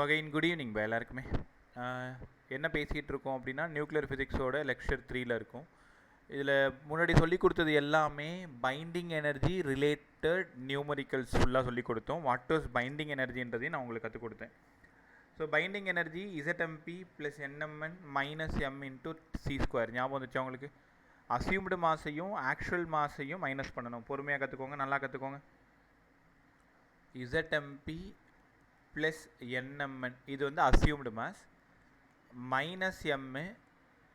Again good evening by எல்லாருக்குமே. என்ன பேசிகிட்டு இருக்கோம் அப்படின்னா நியூக்ளியர் ஃபிசிக்ஸோட லெக்சர் 3ல் இருக்கும். இதில் முன்னாடி சொல்லி கொடுத்தது எல்லாமே பைண்டிங் எனர்ஜி ரிலேட்டட் நியூமரிக்கல்ஸ் ஃபுல்லாக சொல்லி கொடுத்தோம். வாட் இஸ் பைண்டிங் எனர்ஜின்றதையும் நான் உங்களுக்கு கற்றுக் கொடுத்தேன். So binding energy Z M P plus N M N minus M into C square. ஞாபகம் வந்துச்சு உங்களுக்கு? அசியூம்டு மாஸையும் ஆக்சுவல் மாஸையும் மைனஸ் பண்ணணும். பொறுமையாக கற்றுக்கோங்க, நல்லா கற்றுக்கோங்க. இசட்எம்பி ப்ளஸ் என்எம்என் இது வந்து அசியூம்டு மாஸ், மைனஸ் எம்மு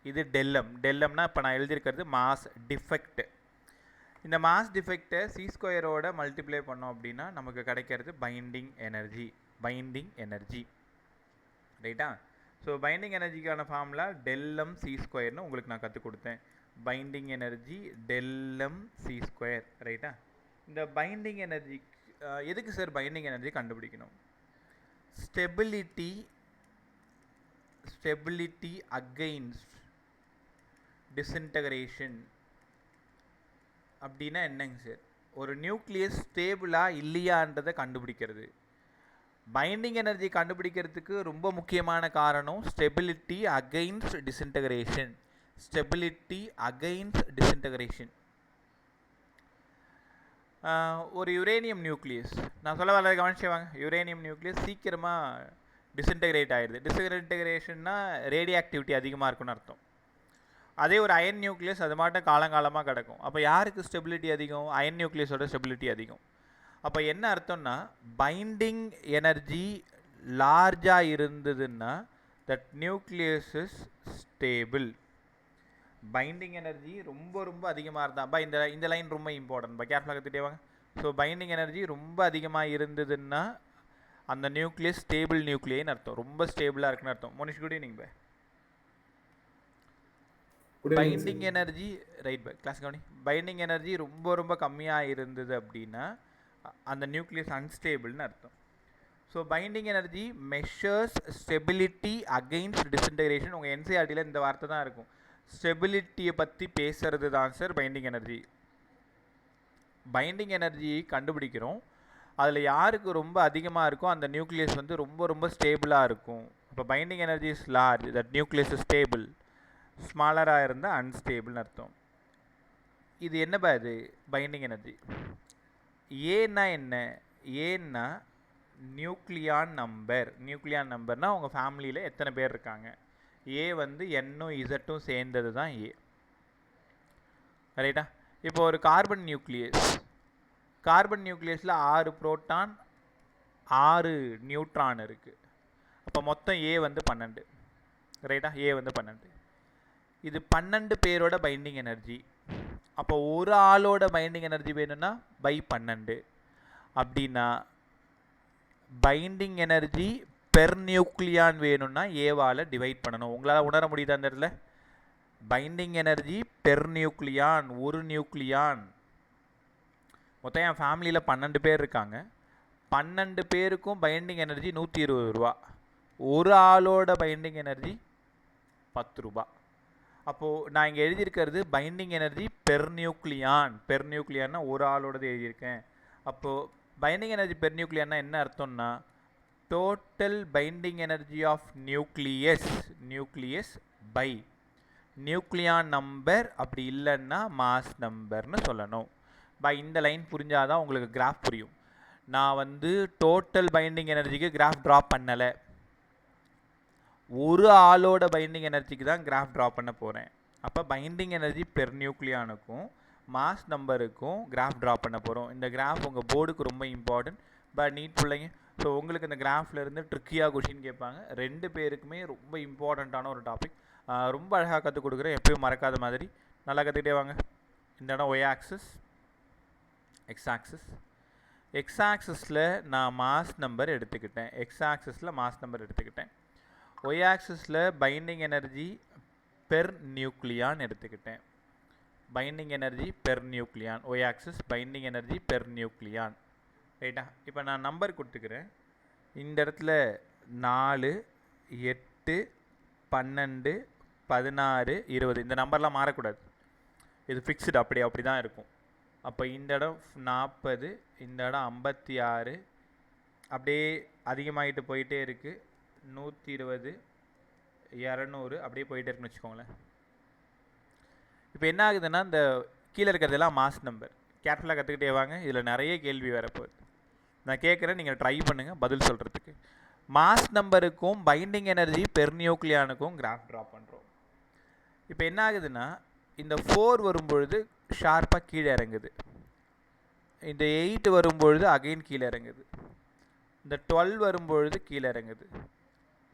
இது டெல்எம். டெல்எம்னா இப்போ நான் எழுதியிருக்கிறது மாஸ் டிஃபெக்ட். இந்த மாஸ் டிஃபெக்டை சி ஸ்கொயரோட மல்டிப்ளை பண்ணோம் அப்படின்னா நமக்கு கிடைக்கிறது பைண்டிங் எனர்ஜி. பைண்டிங் எனர்ஜி ரைட்டா? ஸோ பைண்டிங் எனர்ஜிக்கான ஃபார்முலா டெல்எம் சி ஸ்கொயர்னு உங்களுக்கு நான் கற்றுக் கொடுத்தேன். பைண்டிங் எனர்ஜி டெல்எம் சி ஸ்கொயர் ரைட்டா? இந்த பைண்டிங் எனர்ஜி எதுக்கு சார் பைண்டிங் எனர்ஜி கண்டுபிடிக்கணும்? ஸ்டெபிலிட்டி அகைன்ஸ்ட் டிஸ்இன்டகிரேஷன் அப்படின்னா என்னங்க சார்? ஒரு நியூக்ளியஸ் ஸ்டேபிளாக இல்லையான்றதை கண்டுபிடிக்கிறது. பைண்டிங் எனர்ஜி கண்டுபிடிக்கிறதுக்கு ரொம்ப முக்கியமான காரணம் stability against disintegration. Stability against disintegration. ஒரு யுரேனியம் நியூக்ளியஸ், நான் சொல்ல வர கவனிச்சு வாங்க. யுரேனியம் நியூக்ளியஸ் சீக்கிரமாக டிஸ்இன்டகிரேட் ஆகிடுது. டிஸ்இன்டகிரேஷன்னா ரேடியோ ஆக்டிவிட்டி அதிகமாக இருக்குன்னு அர்த்தம். அதே ஒரு அயன் நியூக்ளியஸ் அது மாட்டம் காலங்காலமாக கிடக்கும். அப்போ யாருக்கு ஸ்டெபிலிட்டி அதிகம்? அயன் நியூக்ளியஸோட ஸ்டெபிலிட்டி அதிகம். அப்போ என்ன அர்த்தம்னா பைண்டிங் எனர்ஜி லார்ஜாக இருந்ததுன்னா that nucleus is stable. Binding energy ரொம்ப ரொம்ப அதிகமாக இருந்தால் இந்த லைன் ரொம்ப இம்பார்ட்டன்ட். கேர்ஃபுல்லாக கற்றுட்டே வாங்க. ஸோ பைண்டிங் எனர்ஜி ரொம்ப அதிகமாக இருந்ததுன்னா அந்த நியூக்ளியஸ் ஸ்டேபிள் நியூக்ளியன்னு அர்த்தம். ரொம்ப ஸ்டேபிளாக இருக்குன்னு அர்த்தம். Monish good evening bye. Binding energy right பை கிளாஸ் கவனி. பைண்டிங் எனர்ஜி ரொம்ப ரொம்ப கம்மியாக இருந்தது அப்படின்னா அந்த நியூக்ளியஸ் அன்ஸ்டேபிள்னு அர்த்தம். So binding energy measures stability against disintegration. உங்கள் என்சிஆர்டியில் இந்த வார்த்தை தான் இருக்கும். ஸ்டெபிலிட்டியை பற்றி பேசுறது தான் sir binding energy. Binding energy கண்டுபிடிக்கிறோம். அதில் யாருக்கு ரொம்ப அதிகமாக இருக்கோ அந்த நியூக்ளியஸ் வந்து ரொம்ப ரொம்ப ஸ்டேபிளாக இருக்கும். இப்போ binding energy is large, that nucleus is stable. ஸ்மாலராக இருந்தால் அன்ஸ்டேபிள்னு அர்த்தம். இது என்னப்பா இது பைண்டிங் எனர்ஜி? ஏன்னா என்ன? ஏன்னா நியூக்ளியான் நம்பர். நியூக்ளியான் நம்பர்னால் உங்கள் ஃபேமிலியில் எத்தனை பேர் இருக்காங்க. ஏ வந்து என்னும் இசட்டும் சேர்ந்தது தான் ஏ ரைட்டா? இப்போ ஒரு கார்பன் நியூக்ளியஸ், கார்பன் நியூக்ளியஸில் 6 புரோட்டான் 6 நியூட்ரான் இருக்குது. அப்போ மொத்தம் ஏ வந்து 12 ரைட்டா? ஏ வந்து 12. இது 12 பேரோட பைண்டிங் எனர்ஜி. அப்போ ஒரு ஆளோட பைண்டிங் எனர்ஜி வேணும்னா பை 12. அப்படின்னா பைண்டிங் எனர்ஜி பெர் நியூக்ளியான் வேணும்னா ஏவால் டிவைட் பண்ணணும். உங்களால் உணர முடியுது அந்த இடத்துல? பைண்டிங் எனர்ஜி பெர் நியூக்ளியான், ஒரு நியூக்ளியான். மொத்தம் என் ஃபேமிலியில் 12 பேர் இருக்காங்க. 12 பேருக்கும் பைண்டிங் எனர்ஜி 120 ரூபா. ஒரு ஆளோட பைண்டிங் எனர்ஜி 10 ரூபா. அப்போது நான் இங்கே எழுதியிருக்கிறது binding energy per nucleon. Per நியூக்ளியான்னா ஒரு ஆளோடது எழுதியிருக்கேன். அப்போது பைண்டிங் எனர்ஜி பெர் நியூக்ளியான்னா என்ன அர்த்தம்னா total binding energy of nucleus by nucleon number. அப்படி இல்லைன்னா மாஸ் நம்பர்னு சொல்லணும். பை இந்த லைன் புரிஞ்சாதான் உங்களுக்கு கிராஃப் புரியும். நான் வந்து டோட்டல் பைண்டிங் எனர்ஜிக்கு கிராஃப் ட்ராப் பண்ணலை, ஒரு ஆளோட பைண்டிங் எனர்ஜிக்கு தான் கிராஃப் ட்ரா பண்ண போகிறேன். அப்போ பைண்டிங் எனர்ஜி பெர் நியூக்ளியானுக்கும் மாஸ் நம்பருக்கும் கிராஃப் ட்ரா பண்ண போகிறோம். இந்த கிராஃப் உங்கள் போர்டுக்கு ரொம்ப இம்பார்ட்டன்ட். பட் நீட் பிள்ளைங்க, ஸோ உங்களுக்கு இந்த கிராஃப்லேருந்து ட்ரிக்கியாக கொஷின் கேட்பாங்க. 2 பேருக்குமே ரொம்ப இம்பார்ட்டண்ட்டான ஒரு டாபிக். ரொம்ப அழகாக கற்றுக் கொடுக்குறேன், எப்பயும் மறக்காத மாதிரி. நல்லா கற்றுக்கிட்டே வாங்க. இந்த இடம் Y axis, X axis. X ஆக்சிஸில் நான் மாஸ் நம்பர் எடுத்துக்கிட்டேன். எக்ஸ் ஆக்சிஸில் மாஸ் நம்பர் எடுத்துக்கிட்டேன். ஒய் ஆக்சிஸில் பைண்டிங் எனர்ஜி பெர் நியூக்ளியான் எடுத்துக்கிட்டேன். Binding energy per nucleon. Y axis binding energy per nucleon ரைட்டா? இப்போ நான் நம்பர் கொடுத்துக்கிறேன். இந்த இடத்துல 4, 8, 12, 16, 20 இந்த நம்பர்லாம் மாறக்கூடாது. இது ஃபிக்ஸ்டு, அப்படி தான் இருக்கும். அப்போ இந்த இடம் 40, இந்த இடம் 56, அப்படியே அதிகமாகிட்டு போயிட்டே இருக்குது. 120, 200 அப்படியே போயிட்டே இருக்குன்னு வச்சுக்கோங்களேன். இப்போ என்ன ஆகுதுன்னா, இந்த கீழே இருக்கிறதெல்லாம் மாஸ் நம்பர். கேர்ஃபுல்லாக கற்றுக்கிட்டே வாங்க, இதில் நிறைய கேள்வி வரப்போகுது. நான் கேட்குறேன், நீங்கள் ட்ரை பண்ணுங்கள் பதில் சொல்கிறதுக்கு. மாஸ் நம்பருக்கும் பைண்டிங் எனர்ஜி பெர்நியூக்ளியானுக்கும் கிராஃப் ட்ரா பண்ணுறோம். இப்போ என்ன ஆகுதுன்னா, இந்த 4 வரும்பொழுது ஷார்ப்பாக கீழே இறங்குது, இந்த 8 வரும்பொழுது அகைன் கீழே இறங்குது, இந்த 12 வரும்பொழுது கீழே இறங்குது,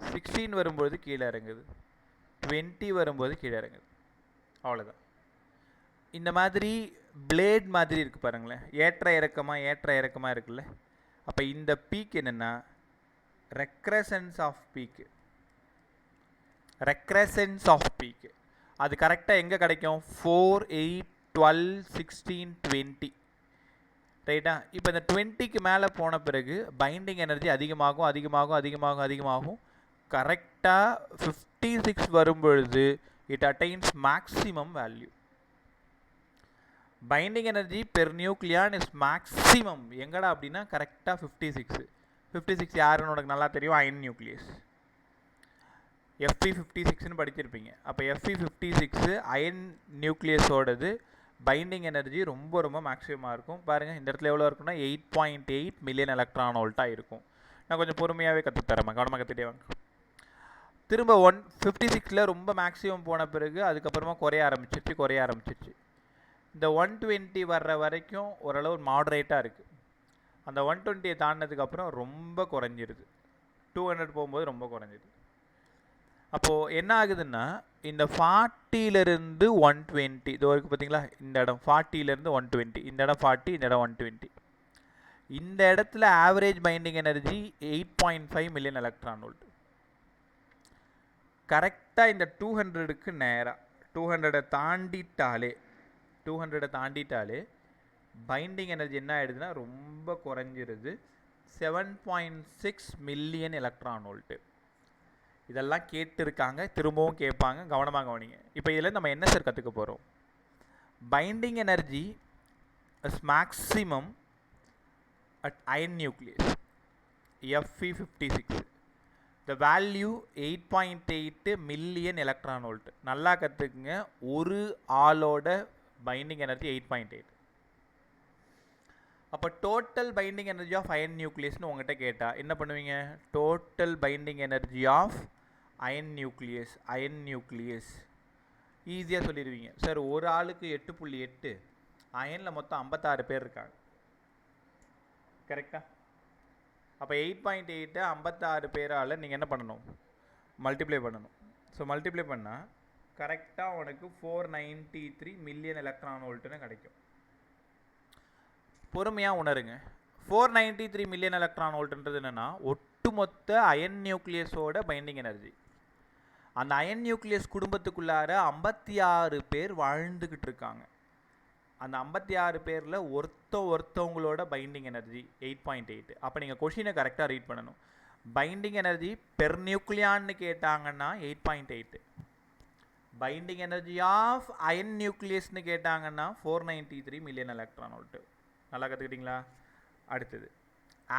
16 வரும்பொழுது கீழே இறங்குது, 20 வரும்போது கீழே இறங்குது. அவ்வளோதான். இந்த மாதிரி பிளேட் மாதிரி இருக்குது பாருங்களேன், ஏற்ற இறக்கமாக இருக்குல்ல. அப்போ இந்த பீக் என்னென்னா ரெக்ரசன்ஸ் ஆஃப் பீக்கு. அது கரெக்டாக எங்கே கிடைக்கும்? 4, 8, 12, 16, 20. ரைட்டா? இப்போ இந்த 20க்கு மேலே போன பிறகு பைண்டிங் எனர்ஜி அதிகமாகும். கரெக்டாக 56 வரும்பொழுது it attains maximum value. Binding energy per nucleon is maximum எங்கடா அப்படின்னா கரெக்டாக 56 யாருன்னு உனக்கு நல்லா தெரியும், அயன் நியூக்ளியஸ். Fe56ன்னு படிச்சிருப்பீங்க. அப்போ Fe56 அயன் நியூக்ளியஸோடது பைண்டிங் எனர்ஜி ரொம்ப மேக்ஸிமமாக இருக்கும். பாருங்கள், இந்த இடத்துல எவ்வளோ இருக்குன்னா 8.8 மில்லியன் எலக்ட்ரான் வோல்ட்டாக இருக்கும். நான் கொஞ்சம் பொறுமையாகவே கற்றுத்தரேன், கவனமாக கற்றுட்டே வாங்க. திரும்ப 156ல் ரொம்ப மேக்ஸிமம் போன பிறகு அதுக்கப்புறமா குறைய ஆரம்பிச்சிருச்சு. இந்த 120 வர்ற வரைக்கும் ஓரளவு மாடரேட்டாக இருக்குது. அந்த 120 தாண்டினதுக்கப்புறம் ரொம்ப குறைஞ்சிருது, 200 போகும்போது ரொம்ப குறைஞ்சிருது. அப்போது என்ன ஆகுதுன்னா, இந்த 40லேருந்து 120 இது வரைக்கும் பார்த்தீங்களா, இந்த இடம் 40லேருந்து 120, இந்த இடம் 40, இந்த இடம் 120. இந்த இடத்துல average binding energy 8.5 million electron volt. கரெக்டாக இந்த 200க்கு நேராக 200 தாண்டிட்டாலே பைண்டிங் எனர்ஜி என்ன ஆகிடுதுன்னா ரொம்ப குறைஞ்சிருது, 7.6 மில்லியன் எலக்ட்ரான் வோல்ட்டு. இதெல்லாம் கேட்டிருக்காங்க, திரும்பவும் கேட்பாங்க, கவனமாக கவனிங்க. இப்போ இதில் நம்ம என்ன சார் கற்றுக்க போகிறோம்? Binding energy is maximum at iron nucleus Fe56. The value 8.8 million electron volt. நல்லா கற்றுக்குங்க, ஒரு ஆளோட பைண்டிங் எனர்ஜி 8.8. அப்போ total binding energy of iron நியூக்ளியஸ்னு உங்கள்கிட்ட கேட்டால் என்ன பண்ணுவீங்க? Total binding energy of iron nucleus ஈஸியாக சொல்லிடுவீங்க சார். ஒரு ஆளுக்கு 8.8, அயனில் மொத்தம் 56 பேர் இருக்காங்க, கரெக்டாக? அப்போ 8.8 56 பேரால் நீங்கள் என்ன பண்ணணும்? மல்டிப்ளை பண்ணணும். ஸோ மல்டிப்ளை பண்ணால் கரெக்டாக உனக்கு 493 மில்லியன் எலக்ட்ரான் வோல்ட்டுன்னு கிடைக்கும். பொறுமையாக உணருங்க, 493 மில்லியன் எலக்ட்ரான் வோல்ட்ன்றது என்னென்னா ஒட்டுமொத்த அயன் நியூக்ளியஸோட பைண்டிங் எனர்ஜி. அந்த அயன் நியூக்ளியஸ் குடும்பத்துக்குள்ளார 56 பேர் வாழ்ந்துக்கிட்டு இருக்காங்க. அந்த 56 பேரில் ஒருத்தவங்களோட பைண்டிங் எனர்ஜி 8.8. அப்போ நீங்கள் கொஷினை கரெக்டாக ரீட் பண்ணணும். பைண்டிங் எனர்ஜி பெர் நியூக்ளியான்னு கேட்டாங்கன்னா 8.8. பைண்டிங் எனர்ஜி ஆஃப் அயன் நியூக்ளியஸ்னு கேட்டாங்கன்னா 493 மில்லியன் எலக்ட்ரான் வோல்ட்டு. நல்லா கற்றுக்கிட்டிங்களா? அடுத்தது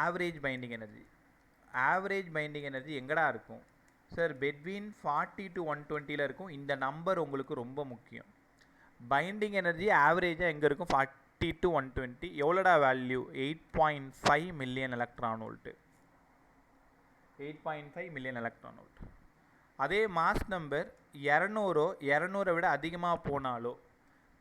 ஆவரேஜ் பைண்டிங் எனர்ஜி எங்கடா இருக்கும் சார்? பெட்வீன் 40 to 120 இருக்கும். இந்த நம்பர் உங்களுக்கு ரொம்ப முக்கியம். பைண்டிங் எனர்ஜி ஆவரேஜாக எங்கே இருக்கும்? 40 to 120. எவ்வளோடா வேல்யூ? 8.5 million electron volt. 8.5 million electron volt. அதே மாஸ் நம்பர் 200 விட அதிகமாக போனாலோ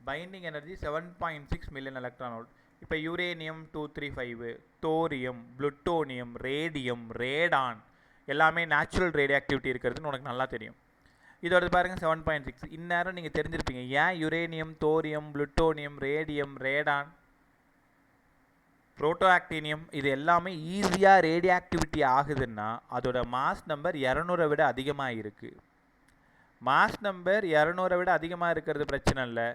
binding energy 7.6 million electron volt. இப்போ uranium 235, thorium, plutonium, radium, radon எல்லாமே நேச்சுரல் ரேடியாக்டிவிட்டி இருக்கிறதுன்னு உனக்கு நல்லா தெரியும். இதோட பாருங்கள் 7.6. இந்நேரம் நீங்கள் தெரிஞ்சிருப்பீங்க ஏன் uranium, thorium, plutonium, radium, Radon, proto actinium இது எல்லாமே ஈஸியாக ரேடியாக்டிவிட்டி ஆகுதுன்னா அதோட மாஸ் நம்பர் 200 விட அதிகமாக இருக்குது. மாஸ் நம்பர் 200 விட அதிகமாக இருக்கிறது பிரச்சனை இல்லை,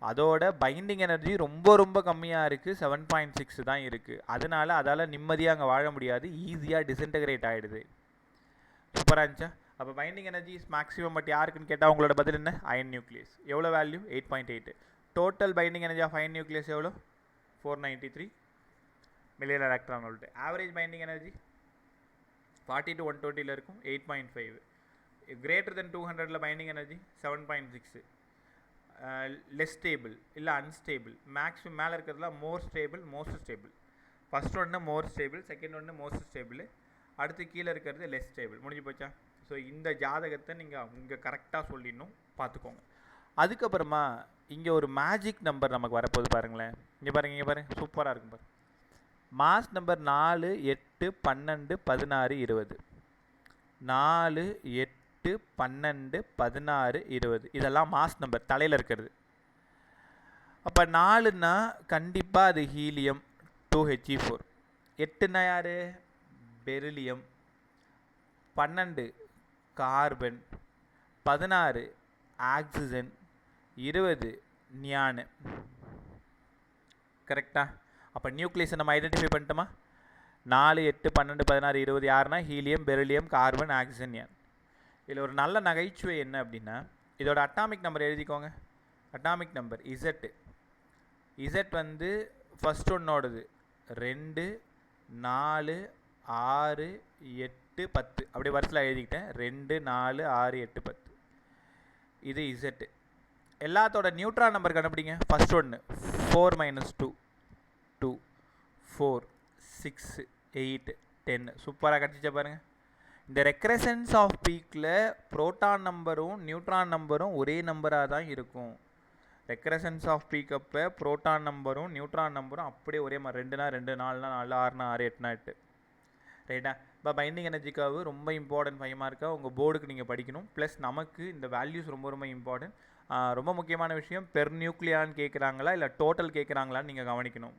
அதோட பைண்டிங் எனர்ஜி ரொம்ப கம்மியாக இருக்குது, 7.6 தான் இருக்குது. அதனால் அதால் நிம்மதியாக அங்கே வாழ முடியாது, ஈஸியாக டிஸ்இன்டகிரேட் ஆகிடுது. சூப்பராக இருந்துச்சா? அப்போ binding energy is maximum but யாருக்குன்னு கேட்டால் உங்களோட பதில் என்ன? Iron nucleus. எவ்வளோ வேல்யூ? 8.8. Total binding energy of iron nucleus எவ்வளோ? 493 million electron volt. Average binding energy 40 to 120 இருக்கும் 8.5. Greater than 200 binding energy 7.6. Less stable இல்லை அன்ஸ்டேபிள். மேக்ஸிமம் மேலே இருக்கிறதுலாம் more stable, most stable. First ஒன்று மோர் ஸ்டேபிள், செகண்ட் ஒன்று most stable, அடுத்து கீழே இருக்கிறது லெஸ் ஸ்டேபிள். முடிஞ்சு போச்சா? ஸோ இந்த ஜாதகத்தை நீங்கள் இங்கே கரெக்டாக சொல்லிடணும், பார்த்துக்கோங்க. அதுக்கப்புறமா இங்கே ஒரு மேஜிக் நம்பர் நமக்கு வரப்போகுது பாருங்களேன். இங்கே பாருங்கள் சூப்பராக இருக்கும் பாருங்கள். Mass number 4, 8, 12, 16, 20. 4, 8, 12, 16, 20 இதெல்லாம் மாஸ் நம்பர் தலையில் இருக்கிறது. அப்போ 4ன்னா கண்டிப்பாக அது ஹீலியம் 2He4. 8ன்னா யார்? பெரிலியம். 12 carbon, 16 oxygen, 20 neon. கரெக்டா? அப்போ நியூக்ளியஸை நம்ம ஐடென்டிஃபை பண்ணிட்டோமா? 4, 8, 12, 16, 20 யாருன்னா helium, beryllium, carbon, oxygen, neon. இதில் ஒரு நல்ல நகைச்சுவை என்ன அப்படின்னா, இதோட அட்டாமிக் நம்பர் எழுதிக்கோங்க. Atomic number Z. இசட் வந்து ஃபஸ்ட் ஒன்னோடது 2, 4, 6, 8, 10 அப்படியே வருஷத்தில் எழுதிக்கிட்டேன். 2, 4, 6, 8, 10 இது இசட். எல்லாத்தோட நியூட்ரான் நம்பர் கண்டுபிடிங்க. ஃபஸ்ட் ஒன்று 4 - 2 2 4 6 8 10. சூப்பராக கிடச்சிச்சா பாருங்கள். இந்த ரெக்ரசன்ஸ் ஆஃப் பீக்கில் புரோட்டான் நம்பரும் நியூட்ரான் நம்பரும் ஒரே நம்பராக தான் இருக்கும். ரெக்ரசன்ஸ் ஆஃப் பீக் அப்போ புரோட்டான் நம்பரும் நியூட்ரான் நம்பரும் அப்படியே ஒரே மாதிரி. 2னா 2, 4னா 4, 6னா 6, 8னா 8. ரைட்டா? இப்போ பைண்டிங் எனர்ஜிக்காக ரொம்ப இம்பார்ட்டன்ட் 5 மார்க்காக உங்கள் போர்டுக்கு நீங்கள் படிக்கணும். ப்ளஸ் நமக்கு இந்த வேல்யூஸ் ரொம்ப ரொம்ப இம்பார்ட்டன்ட். ரொம்ப முக்கியமான விஷயம், பெர் நியூக்ளியான்னு கேட்குறாங்களா இல்லை டோட்டல் கேட்குறாங்களான்னு நீங்கள் கவனிக்கணும்.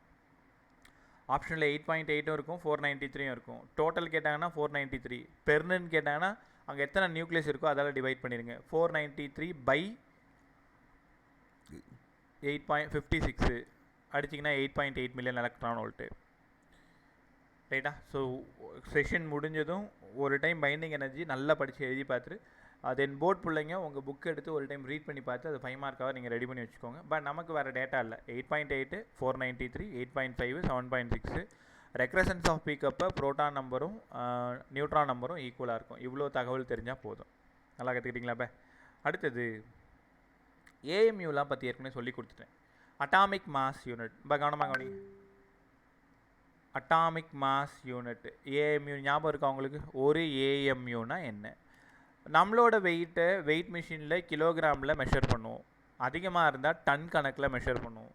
ஆப்ஷனில் 8.8 இருக்கும், 493 இருக்கும். டோட்டல் கேட்டாங்கன்னா 493. பெர்னுன்னு கேட்டாங்கன்னா அங்கே எத்தனை நியூக்ளியஸ் இருக்கோ அதால் டிவைட் பண்ணிடுங்க. 493 by 8.56 அடிச்சிங்கன்னா 8.8 மில்லியன் எலக்ட்ரான் வோல்ட்டு. ரைட்டா? ஸோ செஷன் முடிஞ்சதும் ஒரு டைம் பைண்டிங் எனர்ஜி நல்லா படித்து எழுதி பார்த்துட்டு தென் போர்ட் பிள்ளைங்க உங்கள் புக் எடுத்து ஒரு டைம் ரீட் பண்ணி பார்த்து அது 5 மார்க்காக நீங்கள் ரெடி பண்ணி வச்சுக்கோங்க. பட் நமக்கு வேறு டேட்டா இல்லை. 8.8, 493, 8.5, 7.6. ரெக்ரசன்ஸ் ஆஃப் பீக்கப்போ புரோட்டான் நம்பரும் நியூட்ரான் நம்பரும் ஈக்குவலாக இருக்கும். இவ்வளோ தகவல் தெரிஞ்சால் போதும். நல்லா கற்றுக்கிட்டிங்களா? இப்போ அடுத்தது ஏஎம்யூலாம் பற்றி ஏற்கனவே சொல்லி கொடுத்துட்டேன். Atomic mass unit. இப்போ கவனமாக கவனிங்க. அட்டாமிக் மாஸ் யூனிட் ஏஎம்யூ ஞாபகம் இருக்கா உங்களுக்கு? ஒரு ஏஎம்யூனா என்ன? நம்மளோட வெயிட் மிஷினில் கிலோகிராமில் மெஷர் பண்ணுவோம். அதிகமாக இருந்தால் டன் கணக்கில் மெஷர் பண்ணுவோம்.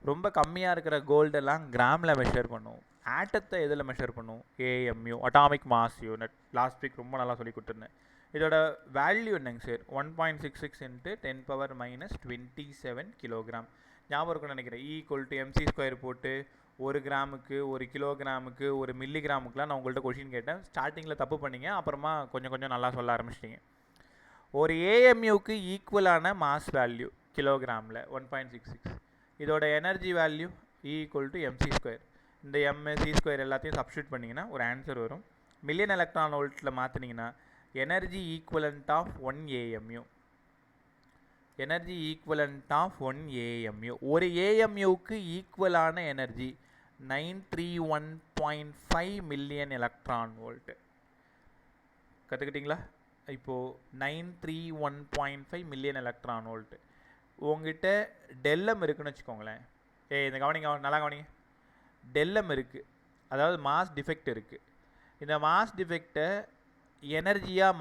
ரொம்ப கம்மியாக இருக்கிற கோல்டெல்லாம் கிராமில் மெஷர் பண்ணுவோம். ஆட்டத்தை எதில் மெஷர் பண்ணுவோம்? AMU, atomic mass unit. Last week ரொம்ப நல்லா சொல்லி கொடுத்துருந்தேன். இதோட வேல்யூ என்னங்க சார்? 1.66 × 10⁻⁻27 கிலோகிராம். ஞாபகம் இருக்குன்னு நினைக்கிறேன். E = mc² போட்டு 1 கிராமுக்கு 1 கிலோகிராமுக்கு 1 மில்லிகிராமுக்குலாம் நான் உங்கள்கிட்ட கொஷின் கேட்டேன். ஸ்டார்டிங்கில் தப்பு பண்ணிங்க, அப்புறமா கொஞ்சம் நல்லா சொல்ல ஆரம்பிச்சிட்டிங்க. ஒரு ஏஎம்யூக்கு ஈக்குவலான மாஸ் வேல்யூ கிலோகிராமில் 1.66. இதோட எனர்ஜி வேல்யூ E = mc². இந்த mc² எல்லாத்தையும் சப்ஸ்டியூட் பண்ணிங்கன்னா ஒரு ஆன்சர் வரும். மில்லியன் எலக்ட்ரான் வோல்ட்டில் மாற்றினீங்கன்னா energy equivalent of 1 AMU. Energy equivalent of 1 AMU. ஒரு ஏஎம்யூக்கு ஈக்குவலான எனர்ஜி 931.5 மில்லியன் எலக்ட்ரான் வோல்ட். கற்றுக்கிட்டிங்களா? இப்போது 931.5 மில்லியன் எலக்ட்ரான் வோல்ட். உங்ககிட்ட டெல்லம் இருக்குன்னு வச்சுக்கோங்களேன். இந்த கவனிங்க, நல்லா கவனிங்க. டெல்லம் இருக்குது, அதாவது மாஸ் டிஃபெக்ட் இருக்குது. இந்த மாஸ் டிஃபெக்டை எனர்ஜியாக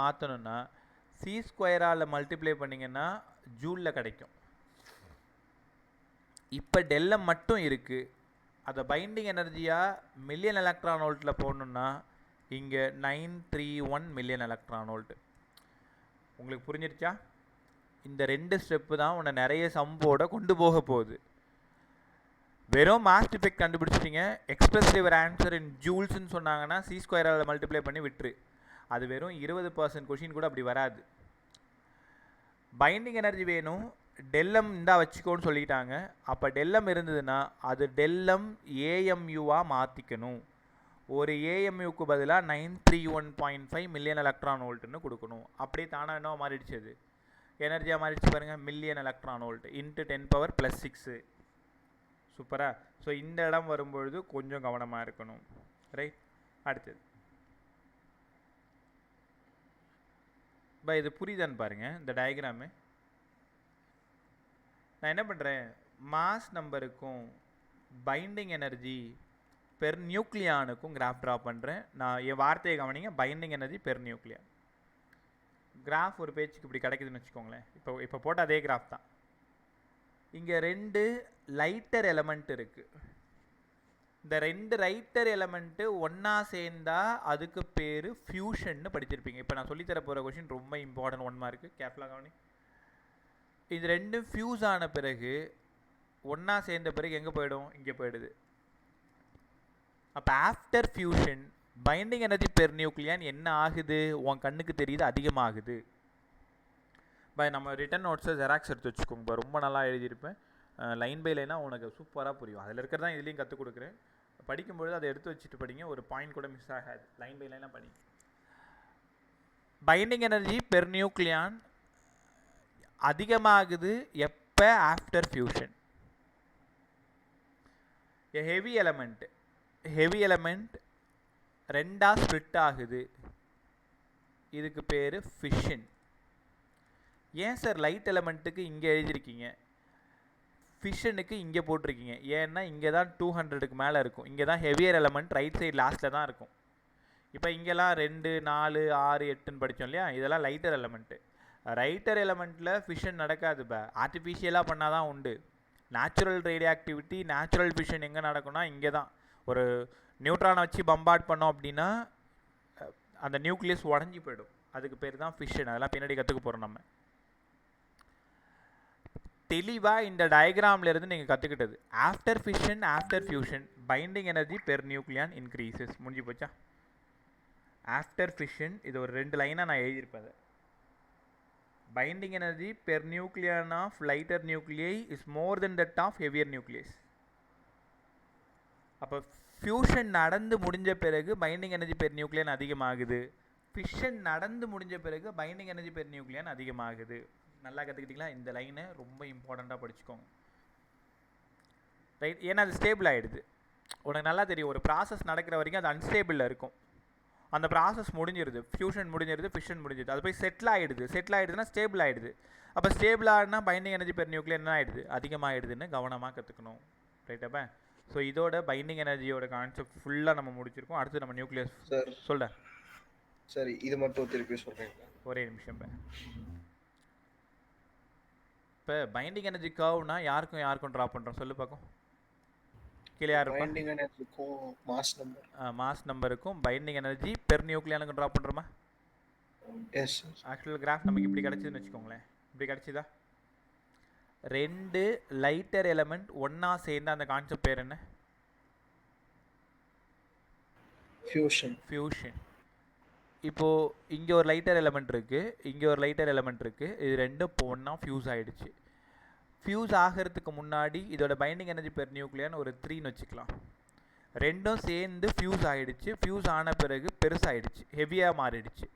மாற்றணும்னா c² மல்டிப்ளை பண்ணிங்கன்னா ஜூலில் கிடைக்கும். இப்போ டெல்லம் மட்டும் இருக்குது. அதை பைண்டிங் எனர்ஜியாக மில்லியன் எலக்ட்ரான் வோல்ட்டில் போடணுன்னா இங்கே 931 மில்லியன் எலக்ட்ரான் வோல்ட். உங்களுக்கு புரிஞ்சிருச்சா? இந்த 2 ஸ்டெப்பு தான் உன்னை நிறைய சம்போட கொண்டு போக போகுது. வெறும் மாஸ் டிஃபெக்ட் கண்டுபிடிச்சிட்டிங்க, எக்ஸ்பிரஸ் யுவர் ஆன்சர் இன் ஜூல்ஸ்ன்னு சொன்னாங்கன்னா c² மல்டிப்ளை பண்ணி விட்டுரு. அது வெறும் 20% கொஷின் கூட அப்படி வராது. பைண்டிங் எனர்ஜி வேணும், டெல்லம் இந்தா வச்சுக்கோன்னு சொல்லிட்டாங்க. அப்போ டெல்லம் இருந்ததுன்னா அது டெல்லம் ஏஎம்யூவாக மாற்றிக்கணும். ஒரு ஏஎம்யூக்கு பதிலாக 931.5 மில்லியன் எலக்ட்ரான் வோல்ட்டுன்னு கொடுக்கணும். அப்படியே தானாக என்ன மாறிடுச்சு? அது எனர்ஜியாக மாறிடுச்சு பாருங்கள். Million electron volt × 10⁻+6. சூப்பரா. ஸோ இந்த இடம் வரும்பொழுது கொஞ்சம் கவனமாக இருக்கணும். ரைட். அடுத்தது இது புரியுதான்னு பாருங்கள் இந்த டயக்ராமு. நான் என்ன பண்ணுறேன், மாஸ் நம்பருக்கும் பைண்டிங் எனர்ஜி பெர் நியூக்ளியானுக்கும் கிராஃப் ட்ரா பண்ணுறேன். நான் என் வார்த்தையை கவனிங்க, binding energy per nucleon. Graph ஒரு பேஜுக்கு இப்படி கிடைக்குதுன்னு வச்சுக்கோங்களேன். இப்போ போட்ட அதே கிராஃப் தான். இங்கே 2 லைட்டர் எலமெண்ட் இருக்குது. இந்த 2 ரைட்டர் எலமெண்ட்டு ஒன்றா சேர்ந்தா அதுக்கு பேர் ஃபியூஷன்னு படிச்சிருப்பீங்க. இப்போ நான் சொல்லித்தர போகிற கொஷின் ரொம்ப இம்பார்ட்டன்ட் 1 மார்க்கு, கேர்ஃபுல்லாக கவனி. இது 2 ஃபியூஸ் ஆன பிறகு ஒன்றா சேர்ந்த பிறகு எங்கே போயிடும், இங்கே போயிடுது. அப்போ after fusion binding energy per nucleon என்ன ஆகுது, உன் கண்ணுக்கு தெரியுது, அதிகமாகுது. நம்ம ரிட்டன் நோட்ஸை ஜெராக்ஸ் எடுத்து வச்சுக்கோங்க. ரொம்ப நல்லா எழுதியிருப்பேன். லைன் பை லைனாக உனக்கு சூப்பராக புரியும். அதில் இருக்கிறதான் இதுலேயும் கற்றுக் கொடுக்குறேன். படிக்கும்பொழுது அதை எடுத்து வச்சுட்டு படிங்க, ஒரு பாயிண்ட் கூட மிஸ் ஆகாது. லைன் பை லைனாக படிங்க. பைண்டிங் எனர்ஜி பெர் நியூக்ளியான் அதிகமாகுது எப்போ, ஆஃப்டர் ஃபியூஷன். ஹெவி எலமெண்ட் ரெண்டாக ஸ்ப்ளிட் ஆகுது, இதுக்கு பேர் ஃபிஷன். ஏன் சார் லைட் எலமெண்ட்டுக்கு இங்கே எழுதியிருக்கீங்க, ஃபிஷனுக்கு இங்கே போட்டிருக்கீங்க? ஏன்னா இங்கே தான் 200க்கு மேலே இருக்கும். இங்கே தான் ஹெவியர் எலமெண்ட் ரைட் சைடு லாஸ்ட்டில் தான் இருக்கும். இப்போ இங்கெல்லாம் 2, 4, 6, 8ன்னு படித்தோம் இல்லையா, இதெல்லாம் லைட்டர் எலமெண்ட்டு. ரைட்டர் எலமெண்ட்டில் ஃபிஷன் நடக்காது. ஆர்டிஃபிஷியலாக பண்ணால் தான் உண்டு. Natural radio activity, natural fission எங்கே நடக்கும்னா இங்கே தான். ஒரு நியூட்ரானை வச்சு பம்பார்ட் பண்ணோம் அப்படின்னா அந்த நியூக்ளியஸ் உடஞ்சி போயிடும். அதுக்கு பேர் தான் ஃபிஷன். அதெல்லாம் பின்னாடி கற்றுக்க போகிறோம் நம்ம. தெளிவாக இந்த டயக்ராம்லேருந்து நீங்கள் கற்றுக்கிட்டது after fission, after fusion binding energy per nucleon increases. முடிஞ்சு போச்சா? ஆஃப்டர் ஃபிஷன் இது ஒரு 2 லைனாக நான் எழுதியிருப்பேன். Binding energy per nucleon of lighter நியூக்ளியை is more than that of heavier nucleus. அப்போ ஃபியூஷன் நடந்து முடிஞ்ச பிறகு பைண்டிங் எனர்ஜி பெர் நியூக்ளியான் அதிகமாகுது. ஃபிஷன் நடந்து முடிஞ்ச பிறகு பைண்டிங் எனர்ஜி பெர் நியூக்ளியான் அதிகமாகுது. நல்லா கற்றுக்கிட்டிங்களா? இந்த லைனை ரொம்ப இம்பார்ட்டண்ட்டாக படிச்சுக்கோங்க. ரைட். ஏன்னா அது ஸ்டேபிள் ஆகிடுது. உனக்கு நல்லா தெரியும், ஒரு ப்ராசஸ் நடக்கிற வரைக்கும் அது அன்ஸ்டேபிளில் இருக்கும். அந்த ப்ராசஸ் முடிஞ்சிருது, ஃபியூஷன் முடிஞ்சிருது, ஃபிஷன் முடிஞ்சிருது, அது போய் செட்டில் ஆகிடுதுன்னா ஸ்டேபிள் ஆகிடுது. அப்போ ஸ்டேபிள் ஆகிடுனா பைண்டிங் எனர்ஜி பெர் நியூக்ளியர் என்ன ஆகிடுது, அதிகமாகிடுதுன்னு கவனமாக கற்றுக்கணும். ரைட்டாப்பா? ஸோ இதோட பைண்டிங் எனர்ஜியோட கான்செப்ட் ஃபுல்லாக நம்ம முடிச்சிருக்கோம். அடுத்து நம்ம நியூக்ளியஸ் சொல்கிறேன். சரி, இது மட்டும் திருப்பி சொல்கிறேன். ஒரே நிமிஷம். இப்போ பைண்டிங் எனர்ஜி கர்வ்னா யாருக்கும் ட்ரா பண்ணுறோம் சொல்லு பார்க்கும். கீழே யார் இருப்பா? பைண்டிங் எனர்ஜிக்கும் மாஸ் நம்பருக்கும் பைண்டிங் எனர்ஜி பெர் நியூக்ளியானுக்கும் ட்ரா பண்ணுறோமா? எஸ். ஆக்சுவல் கிராஃப் நமக்கு இப்படி கிடச்சிதுன்னு வச்சுக்கோங்களேன். இப்படி கிடச்சிதா? 2 லைட்டர் எலமெண்ட் ஒன்றா சேர்ந்து அந்த கான்செப்ட் பேர் என்ன? ஃபியூஷன். இப்போது இங்கே ஒரு லைட்டர் எலமெண்ட் இருக்குது, இங்கே ஒரு லைட்டர் எலமெண்ட் இருக்குது. இது ரெண்டும் இப்போ ஒன்றா ஃபியூஸ் ஆகிடுச்சு. ஃபியூஸ் ஆகிறதுக்கு முன்னாடி இதோட பைண்டிங் எனர்ஜி பெர் நியூக்ளியான் ஒரு 3ன்னு வச்சுக்கலாம். ரெண்டும் சேர்ந்து ஃபியூஸ் ஆகிடுச்சு. ஃபியூஸ் ஆன பிறகு பெருசாகிடுச்சு, ஹெவியாக மாறிடுச்சு.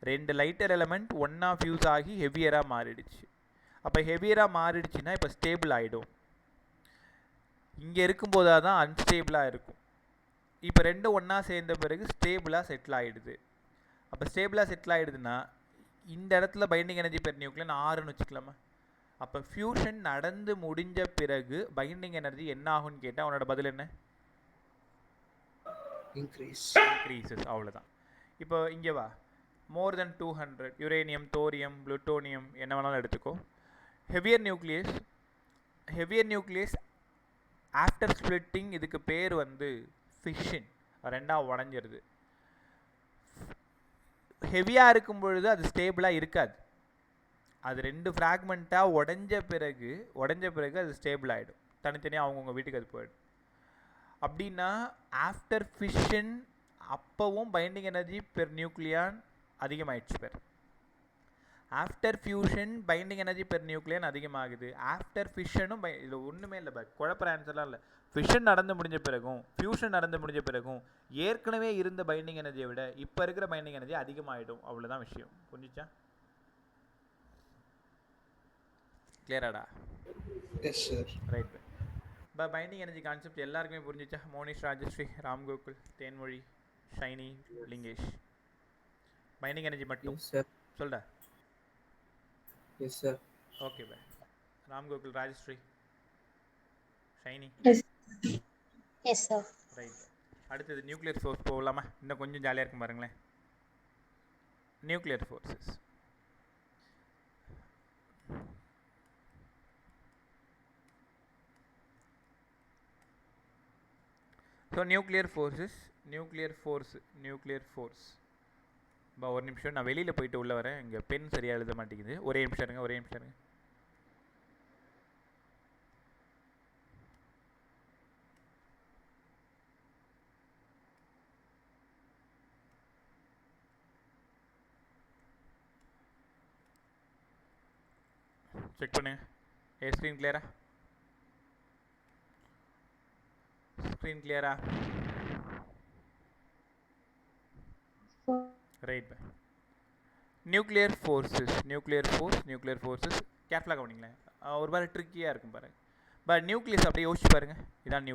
2 லைட்டர் எலமெண்ட் ஒன்றா ஃபியூஸ் ஆகி ஹெவியராக மாறிடுச்சு. அப்போ ஹெவியராக மாறிடுச்சுன்னா இப்போ ஸ்டேபிள் ஆகிடும். இங்கே இருக்கும்போதாக தான் அன்ஸ்டேபிளாக இருக்கும். இப்போ ரெண்டும் ஒன்றா சேர்ந்த பிறகு ஸ்டேபிளாக செட்டில் ஆகிடுது. அப்போ ஸ்டேபிளாக செட்டில் ஆகிடுதுன்னா இந்த இடத்துல பைண்டிங் எனர்ஜி பெர் நியூக்ளியன் 6ன்னு வச்சுக்கலாமா? அப்போ ஃபியூஷன் நடந்து முடிஞ்ச பிறகு பைண்டிங் எனர்ஜி என்ன ஆகும்னு கேட்டால் அவனோட பதில் என்ன? இன்க்ரீசஸ். அவ்வளோதான். இப்போ இங்கே வா, மோர் தென் 200 யுரேனியம், தோரியம், புளுட்டோனியம் என்ன வேணாலும் எடுத்துக்கோ. ஹெவியர் நியூக்ளியஸ் ஆஃப்டர் ஸ்பிளிட்டிங் இதுக்கு பேர் ஃபிஷன். ரெண்டாக உடஞ்சிருது. ஹெவியாக இருக்கும் பொழுது அது ஸ்டேபிளாக இருக்காது. அது 2 ஃப்ராக்மெண்ட்டாக உடஞ்ச பிறகு அது ஸ்டேபிள் ஆகிடும். தனித்தனியாக அவங்கவுங்க வீட்டுக்கு அது போயிடும். அப்படின்னா ஆஃப்டர் ஃபிஷன் அப்போவும் பைண்டிங் எனர்ஜி பெர் நியூக்ளியான் அதிகமாகிடுச்சு பேர். After fusion binding energy per nucleon அதிகமாகுது. ஆஃப்டர் ஃபிஷனும் இதில் ஒன்றுமே இல்லை, குழப்பற ஆன்சர்லாம் இல்லை. ஃபிஷன் நடந்து முடிஞ்ச பிறகும் ஃபியூஷன் நடந்து முடிஞ்ச பிறகும் ஏற்கனவே இருந்த பைண்டிங் எனர்ஜியை விட இப்போ இருக்கிற பைண்டிங் எனர்ஜி அதிகமாகிடும். அவ்வளோதான் விஷயம். புரிஞ்சிச்சா? கிளியராடா? Yes sir. Right. Binding energy concept எல்லாருக்குமே புரிஞ்சிச்சா? மோனிஷ், ராஜஸ்ரீ, ராம்கோகுல், தேன்மொழி, ஷைனி, லிங்கேஷ். பைண்டிங் எனர்ஜி மட்டும் Yes, sir. சொல்டா. Yes, sir. Okay bye. Ramgokul, Rajashree, Shyni. Yes. Yes, sir. Right. அடுத்தது நியூக்ளியர் ஃபோர்ஸ் போகலாமா? இன்னும் கொஞ்சம் ஜாலியாக இருக்கும் பாருங்களேன். Nuclear forces. So nuclear force. ஒரு நிமிஷம், நான் வெளியில் போயிட்டு உள்ளே வரேன். இங்கே பென் சரியாக எழுத மாட்டேங்குது. ஒரே நிமிஷம் இருங்க. செக் பண்ணுங்க. ஸ்க்ரீன் கிளியரா? Right by. நியூக்ளியர் ஃபோர்ஸஸ் கேர்ஃபுல்லாக கவனிங்களேன். ஒரு மாதிரி ட்ரிக்கியாக இருக்கும் பாருங்கள். பட் நியூக்ளியஸ் அப்படியே யோசிச்சு பாருங்கள். இதான்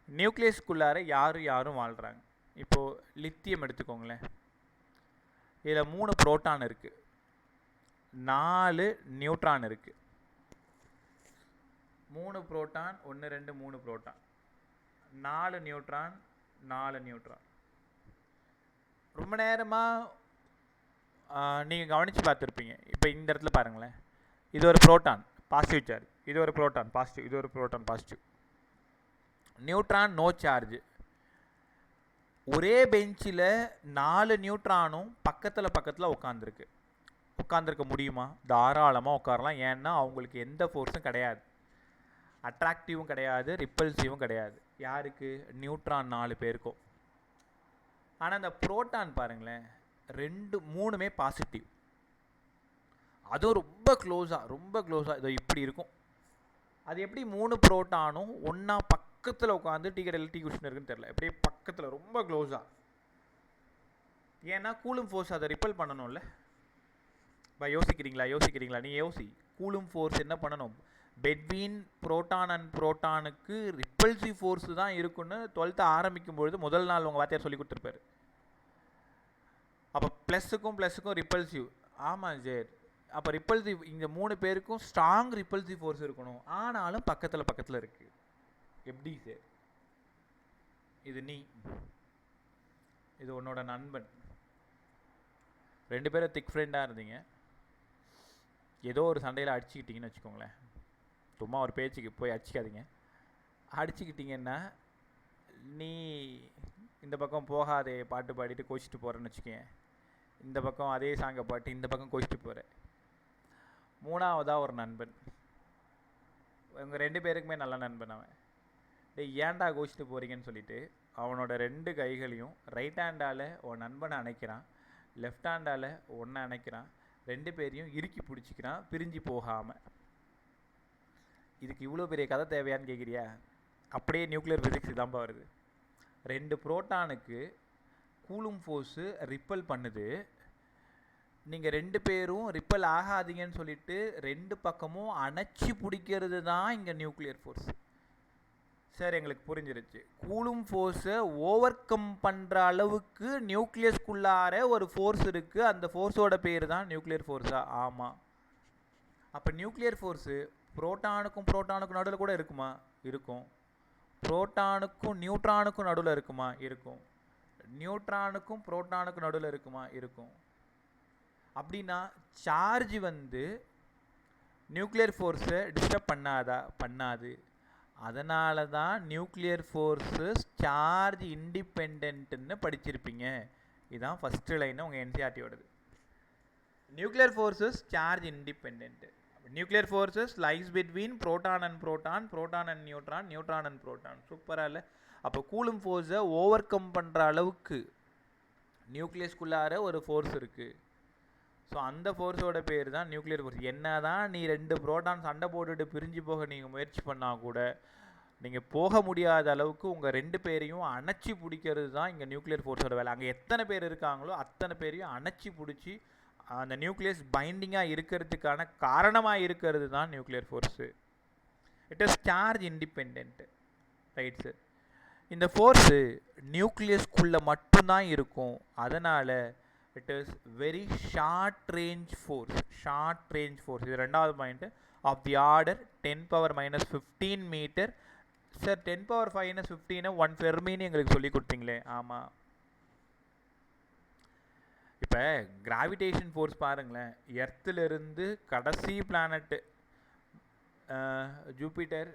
நியூக்ளியஸ்க்குள்ளார யாரும் வாழ்கிறாங்க. இப்போது லித்தியம் எடுத்துக்கோங்களேன். இதில் 3 புரோட்டான் இருக்குது, 4 நியூட்ரான் இருக்குது. 3 புரோட்டான் 1 2 3 புரோட்டான், 4 நியூட்ரான். ரொம்ப நேரமாக நீங்கள் கவனித்து பார்த்துருப்பீங்க. இப்போ இந்த இடத்துல பாருங்களேன். இது ஒரு புரோட்டான் பாசிட்டிவ் சார்ஜ், இது ஒரு proton positive. Neutron no charge. ஒரே பெஞ்சில் 4 நியூட்ரானும் பக்கத்தில் உட்காந்துருக்க முடியுமா? தாராளமாக உட்காரலாம். ஏன்னா அவங்களுக்கு எந்த ஃபோர்ஸும் கிடையாது, அட்ராக்டிவும் கிடையாது, ரிப்பல்சிவும் கிடையாது. யாருக்கு? நியூட்ரான் 4 பேருக்கும். ஆனால் அந்த புரோட்டான் பாருங்களேன், 3மே பாசிட்டிவ். அதுவும் ரொம்ப க்ளோஸாக இது இப்படி இருக்கும். அது எப்படி 3 புரோட்டானும் ஒன்றா பக்கத்தில் உட்காந்து டீ கடையில் டீ குடிச்சுன்னு இருக்குன்னு தெரியல. எப்படியே பக்கத்தில் ரொம்ப க்ளோஸாக. ஏன்னா கூலும் ஃபோர்ஸ் அதை ரிப்பல் பண்ணணும்ல. யோசிக்கிறீங்களா? நீ யோசி. கூலும் ஃபோர்ஸ் என்ன பண்ணணும்? பெட்வீன் புரோட்டான் அண்ட் புரோட்டானுக்கு ரிப்பல்சிவ் ஃபோர்ஸு தான் இருக்குன்னு 12th ஆரம்பிக்கும் பொழுது முதல் நாள் உங்கள் வாத்தியார் சொல்லி கொடுத்துருப்பாரு. அப்போ ப்ளஸுக்கும் ரிப்பல்சிவ். ஆமாம் சார். அப்போ ரிப்பல்சிவ் இங்கே 3 பேருக்கும் ஸ்ட்ராங் ரிப்பல்சிவ் ஃபோர்ஸ் இருக்கணும். ஆனாலும் பக்கத்தில் இருக்குது. எப்படி சார்? இது இது உன்னோட நண்பன். 2 பேரும் திக் ஃப்ரெண்டாக இருந்தீங்க. ஏதோ ஒரு சண்டையில் அடிச்சுக்கிட்டீங்கன்னு வச்சுக்கோங்களேன். சும்மா ஒரு பேச்சுக்கு போய் அடிச்சிக்காதீங்க. அடிச்சுக்கிட்டிங்கன்னா நீ இந்த பக்கம் போகாதே பாட்டு பாடிட்டு கோச்சிட்டு போகிறேன்னு வச்சுக்கேன். இந்த பக்கம் அதே சாங்கை பாட்டு இந்த பக்கம் கோச்சிட்டு போகிறேன். 3ஆவதாக ஒரு நண்பன். இவங்க 2 பேருக்குமே நல்ல நண்பன். அவன் ஏன்டா கோச்சிட்டு போகிறீங்கன்னு சொல்லிட்டு அவனோட 2 கைகளையும் ரைட் ஹேண்டால் உன் நண்பனை அணைக்கிறான், லெஃப்ட் ஹேண்டால் ஒன்றை அணைக்கிறான். 2 பேரையும் இறுக்கி பிடிச்சிக்கிறான், பிரிஞ்சு போகாமல். இதுக்கு இவ்வளோ பெரிய கதை தேவையான்னு கேட்குறியா? அப்படியே நியூக்ளியர் ஃபிசிக்ஸ் இதான்பா வருது. 2 புரோட்டானுக்கு கூலும் ஃபோர்ஸு ரிப்பல் பண்ணுது. நீங்கள் 2 பேரும் ரிப்பல் ஆகாதீங்கன்னு சொல்லிட்டு 2 பக்கமும் அணைச்சி பிடிக்கிறது தான் இங்கே நியூக்ளியர் ஃபோர்ஸ். சார் எங்களுக்கு புரிஞ்சிருச்சு. கூலும் ஃபோர்ஸை ஓவர் கம் பண்ணுற அளவுக்கு நியூக்ளியஸ்குள்ளார ஒரு ஃபோர்ஸ் இருக்குது. அந்த ஃபோர்ஸோட பேர் தான் நியூக்ளியர் ஃபோர்ஸா? ஆமாம். அப்போ நியூக்ளியர் ஃபோர்ஸு புரோட்டானுக்கும் நடுவில் கூட இருக்குமா? இருக்கும். புரோட்டானுக்கும் நியூட்ரானுக்கும் நடுவில் இருக்குமா? இருக்கும். நியூட்ரானுக்கும் புரோட்டானுக்கும் நடுவில் இருக்குமா? இருக்கும். அப்படின்னா சார்ஜ் நியூக்ளியர் ஃபோர்ஸை டிஸ்டர்ப் பண்ணாது. அதனால தான் நியூக்ளியர் ஃபோர்ஸஸ் சார்ஜ் இண்டிபெண்ட்னு படிச்சிருப்பீங்க. இதுதான் ஃபஸ்ட்டு லைன் உங்கள் என்சிஆர்டியோடது. Nuclear forces charge independent. Nuclear forces lies between proton and neutron. சூப்பராக இல்லை? அப்போ கூலும் ஃபோர்ஸை ஓவர் கம் பண்ணுற அளவுக்கு நியூக்ளியஸ்குள்ளார ஒரு ஃபோர்ஸ் இருக்குது. ஸோ அந்த ஃபோர்ஸோட பேர் தான் நியூக்ளியர் ஃபோர்ஸ். என்ன தான் நீ 2 புரோட்டான் சண்டை போட்டுட்டு பிரிஞ்சு போக நீங்கள் முயற்சி பண்ணால் கூட நீங்கள் போக முடியாத அளவுக்கு உங்கள் 2 பேரையும் அணைச்சி பிடிக்கிறது தான் இங்கே நியூக்ளியர் ஃபோர்ஸோட வேலை. அங்கே எத்தனை பேர் இருக்காங்களோ அத்தனை பேரையும் அணைச்சி பிடிச்சி அந்த நியூக்ளியஸ் பைண்டிங்காக இருக்கிறதுக்கான காரணமாக இருக்கிறது தான் nuclear force. It is charge independent, right sir. இந்த ஃபோர்ஸு நியூக்ளியஸ்குள்ளே மட்டும்தான் இருக்கும். அதனால் it is very short range force. இது ரெண்டாவது point. Of the order 10⁻⁻15 metre. Sir 10⁻⁵ 1 ஃபெர்மின்னு எங்களுக்கு சொல்லி கொடுத்தீங்களே. ஆமாம். இப்போ கிராவிடேஷன் ஃபோர்ஸ் பாருங்களேன், எர்த்திலிருந்து கடைசி பிளானட்டு ஜூபிட்டர்,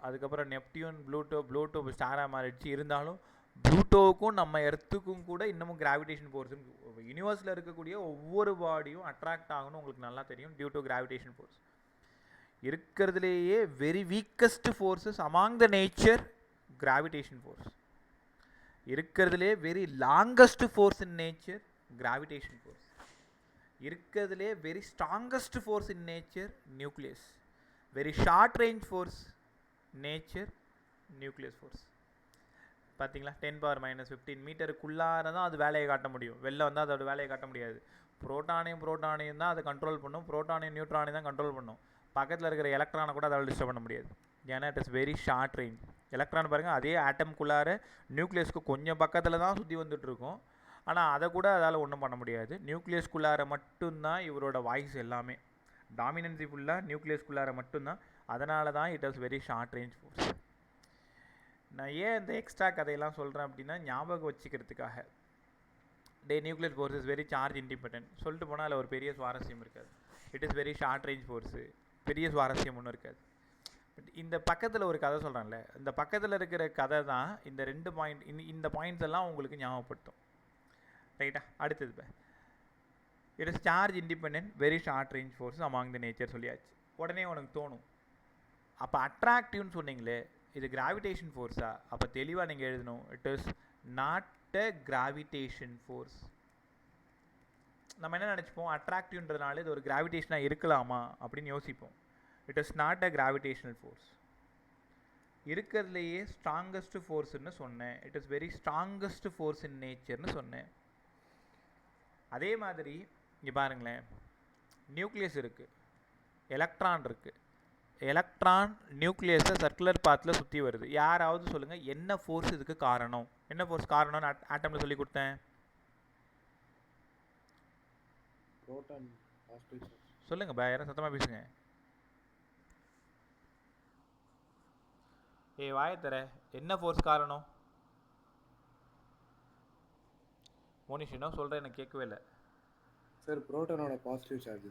அதுக்கப்புறம் நெப்டியூன், ப்ளூட்டோ ஸ்டாராக மாறிடுச்சு. இருந்தாலும் ப்ளூட்டோவுக்கும் நம்ம எர்த்துக்கும் கூட இன்னமும் கிராவிடேஷன் ஃபோர்ஸ். யூனிவர்ஸில் இருக்கக்கூடிய ஒவ்வொரு பாடியும் அட்ராக்ட் ஆகணும், உங்களுக்கு நல்லா தெரியும், டியூ டு கிராவிடேஷன் ஃபோர்ஸ். இருக்கிறதுலேயே very weakest forces among the nature gravitation force. இருக்கிறதுலே very longest force in nature gravitation force. இருக்கிறதுலே very strongest force in nature nucleus. Very short range force nature nucleus force. பார்த்தீங்களா, 10⁻⁻15 மீட்டருக்குள்ளார தான் அது வேலையை காட்ட முடியும். வெளில வந்து அதோட வேலையை காட்ட முடியாது. புரோட்டானையும் தான் அதை கண்ட்ரோல் பண்ணும். புரோட்டானையும் நியூட்ரானையும் தான் கண்ட்ரோல் பண்ணும். பக்கத்தில் இருக்கிற எலக்ட்ரானை கூட அதால் டிஸ்டர்ப் பண்ண முடியாது. ஏன்னா it is very short range. Electron பாருங்கள், அதே ஆட்டம்குள்ளார நியூக்ளியஸ்க்கு கொஞ்சம் பக்கத்தில் தான் சுற்றி வந்துட்டுருக்கும். ஆனால் அதை கூட அதால் ஒன்றும் பண்ண முடியாது. நியூக்ளியஸ்குள்ளார மட்டும்தான் இவரோட வாய்ஸ் எல்லாமே. டாமினன்சி ஃபுல்லாக நியூக்ளியஸ்குள்ளார மட்டும்தான். அதனால தான் it is very short range force. நான் ஏன் இந்த எக்ஸ்ட்ரா கதையெல்லாம் சொல்கிறேன் அப்படின்னா, ஞாபகம் வச்சுக்கிறதுக்காக. Nucleus force is very charge independent சொல்லிட்டு போனால் அதில் ஒரு பெரிய சுவாரஸ்யம் இருக்காது. It is very short range force, பெரிய சுவாரஸ்யம் ஒன்றும் இருக்காது. பட் இந்த பக்கத்தில் ஒரு கதை சொல்கிறேன்ல, இந்த பக்கத்தில் இருக்கிற கதை தான் இந்த 2 பாயிண்ட், இந்த பாயிண்ட்ஸ் எல்லாம் உங்களுக்கு ஞாபகப்படுத்தும். ரைட்டா? அடுத்தது இப்போ it is charge independent very short range force among the nature சொல்லியாச்சு. உடனே உனக்கு தோணும், அப்போ அட்ராக்டிவ்னு சொன்னீங்களே, இது கிராவிடேஷன் ஃபோர்ஸா? அப்போ தெளிவாக நீங்கள் எழுதணும், it is not a gravitation force. நம்ம என்ன நினச்சிப்போம், அட்ராக்டிவ்ன்றதுனால இது ஒரு கிராவிடேஷனாக இருக்கலாமா அப்படின்னு யோசிப்போம். It is not a gravitational force. இருக்கிறதுலையே ஸ்ட்ராங்கஸ்ட் ஃபோர்ஸ்ன்னு சொன்னேன். It is very strongest force in நேச்சர்னு சொன்னேன். அதே மாதிரி இங்கே பாருங்களேன், நியூக்ளியஸ் இருக்குது, எலக்ட்ரான் இருக்குது. எலக்ட்ரான் நியூக்ளியஸை சர்க்குலர் பாத்தில் சுற்றி வருது. யாராவது சொல்லுங்கள் என்ன ஃபோர்ஸ் இதுக்கு காரணம்? என்ன ஃபோர்ஸ் காரணம்னு ஆட்டமில் சொல்லி கொடுத்தேன். சொல்லுங்கள் பா, யாரும் சத்தமாக பேசுங்க. வாயத்தர, என்ன ஃபோர்ஸ் காரணம்? மோனிஷ் என்ன சொல்கிறேன், எனக்கு கேட்கவே இல்லை சார். புரோட்டானோட பாசிட்டிவ் சார்ஜ்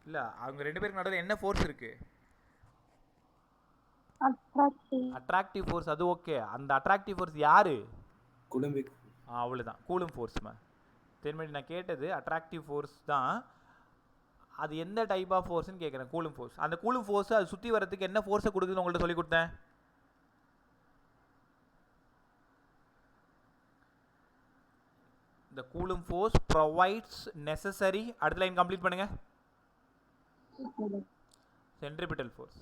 இல்லை, அவங்க 2 பேருக்கு நடுவில் என்ன ஃபோர்ஸ் இருக்குது? Attractive force. அது ஓகே. அந்த அட்ராக்டிவ் ஃபோர்ஸ் யாரு? கூலம்பிக். அவ்வளோதான், கூலும் ஃபோர்ஸ்மா. தென்மணி நான் கேட்டது அட்ராக்டிவ் ஃபோர்ஸ் தான். அது எந்த டைப் ஆஃப் ஃபோர்ஸ்ன்னு கேட்குறேன். Coulomb force. அந்த கூலும் ஃபோர்ஸ் அது சுற்றி வரதுக்கு என்ன ஃபோர்ஸை கொடுக்குதுன்னு உங்கள்கிட்ட சொல்லி கொடுத்தேன். The Coulomb force provides necessary, அடுத்த லைன் கம்ப்ளீட் பண்ணுங்க. Centripetal force.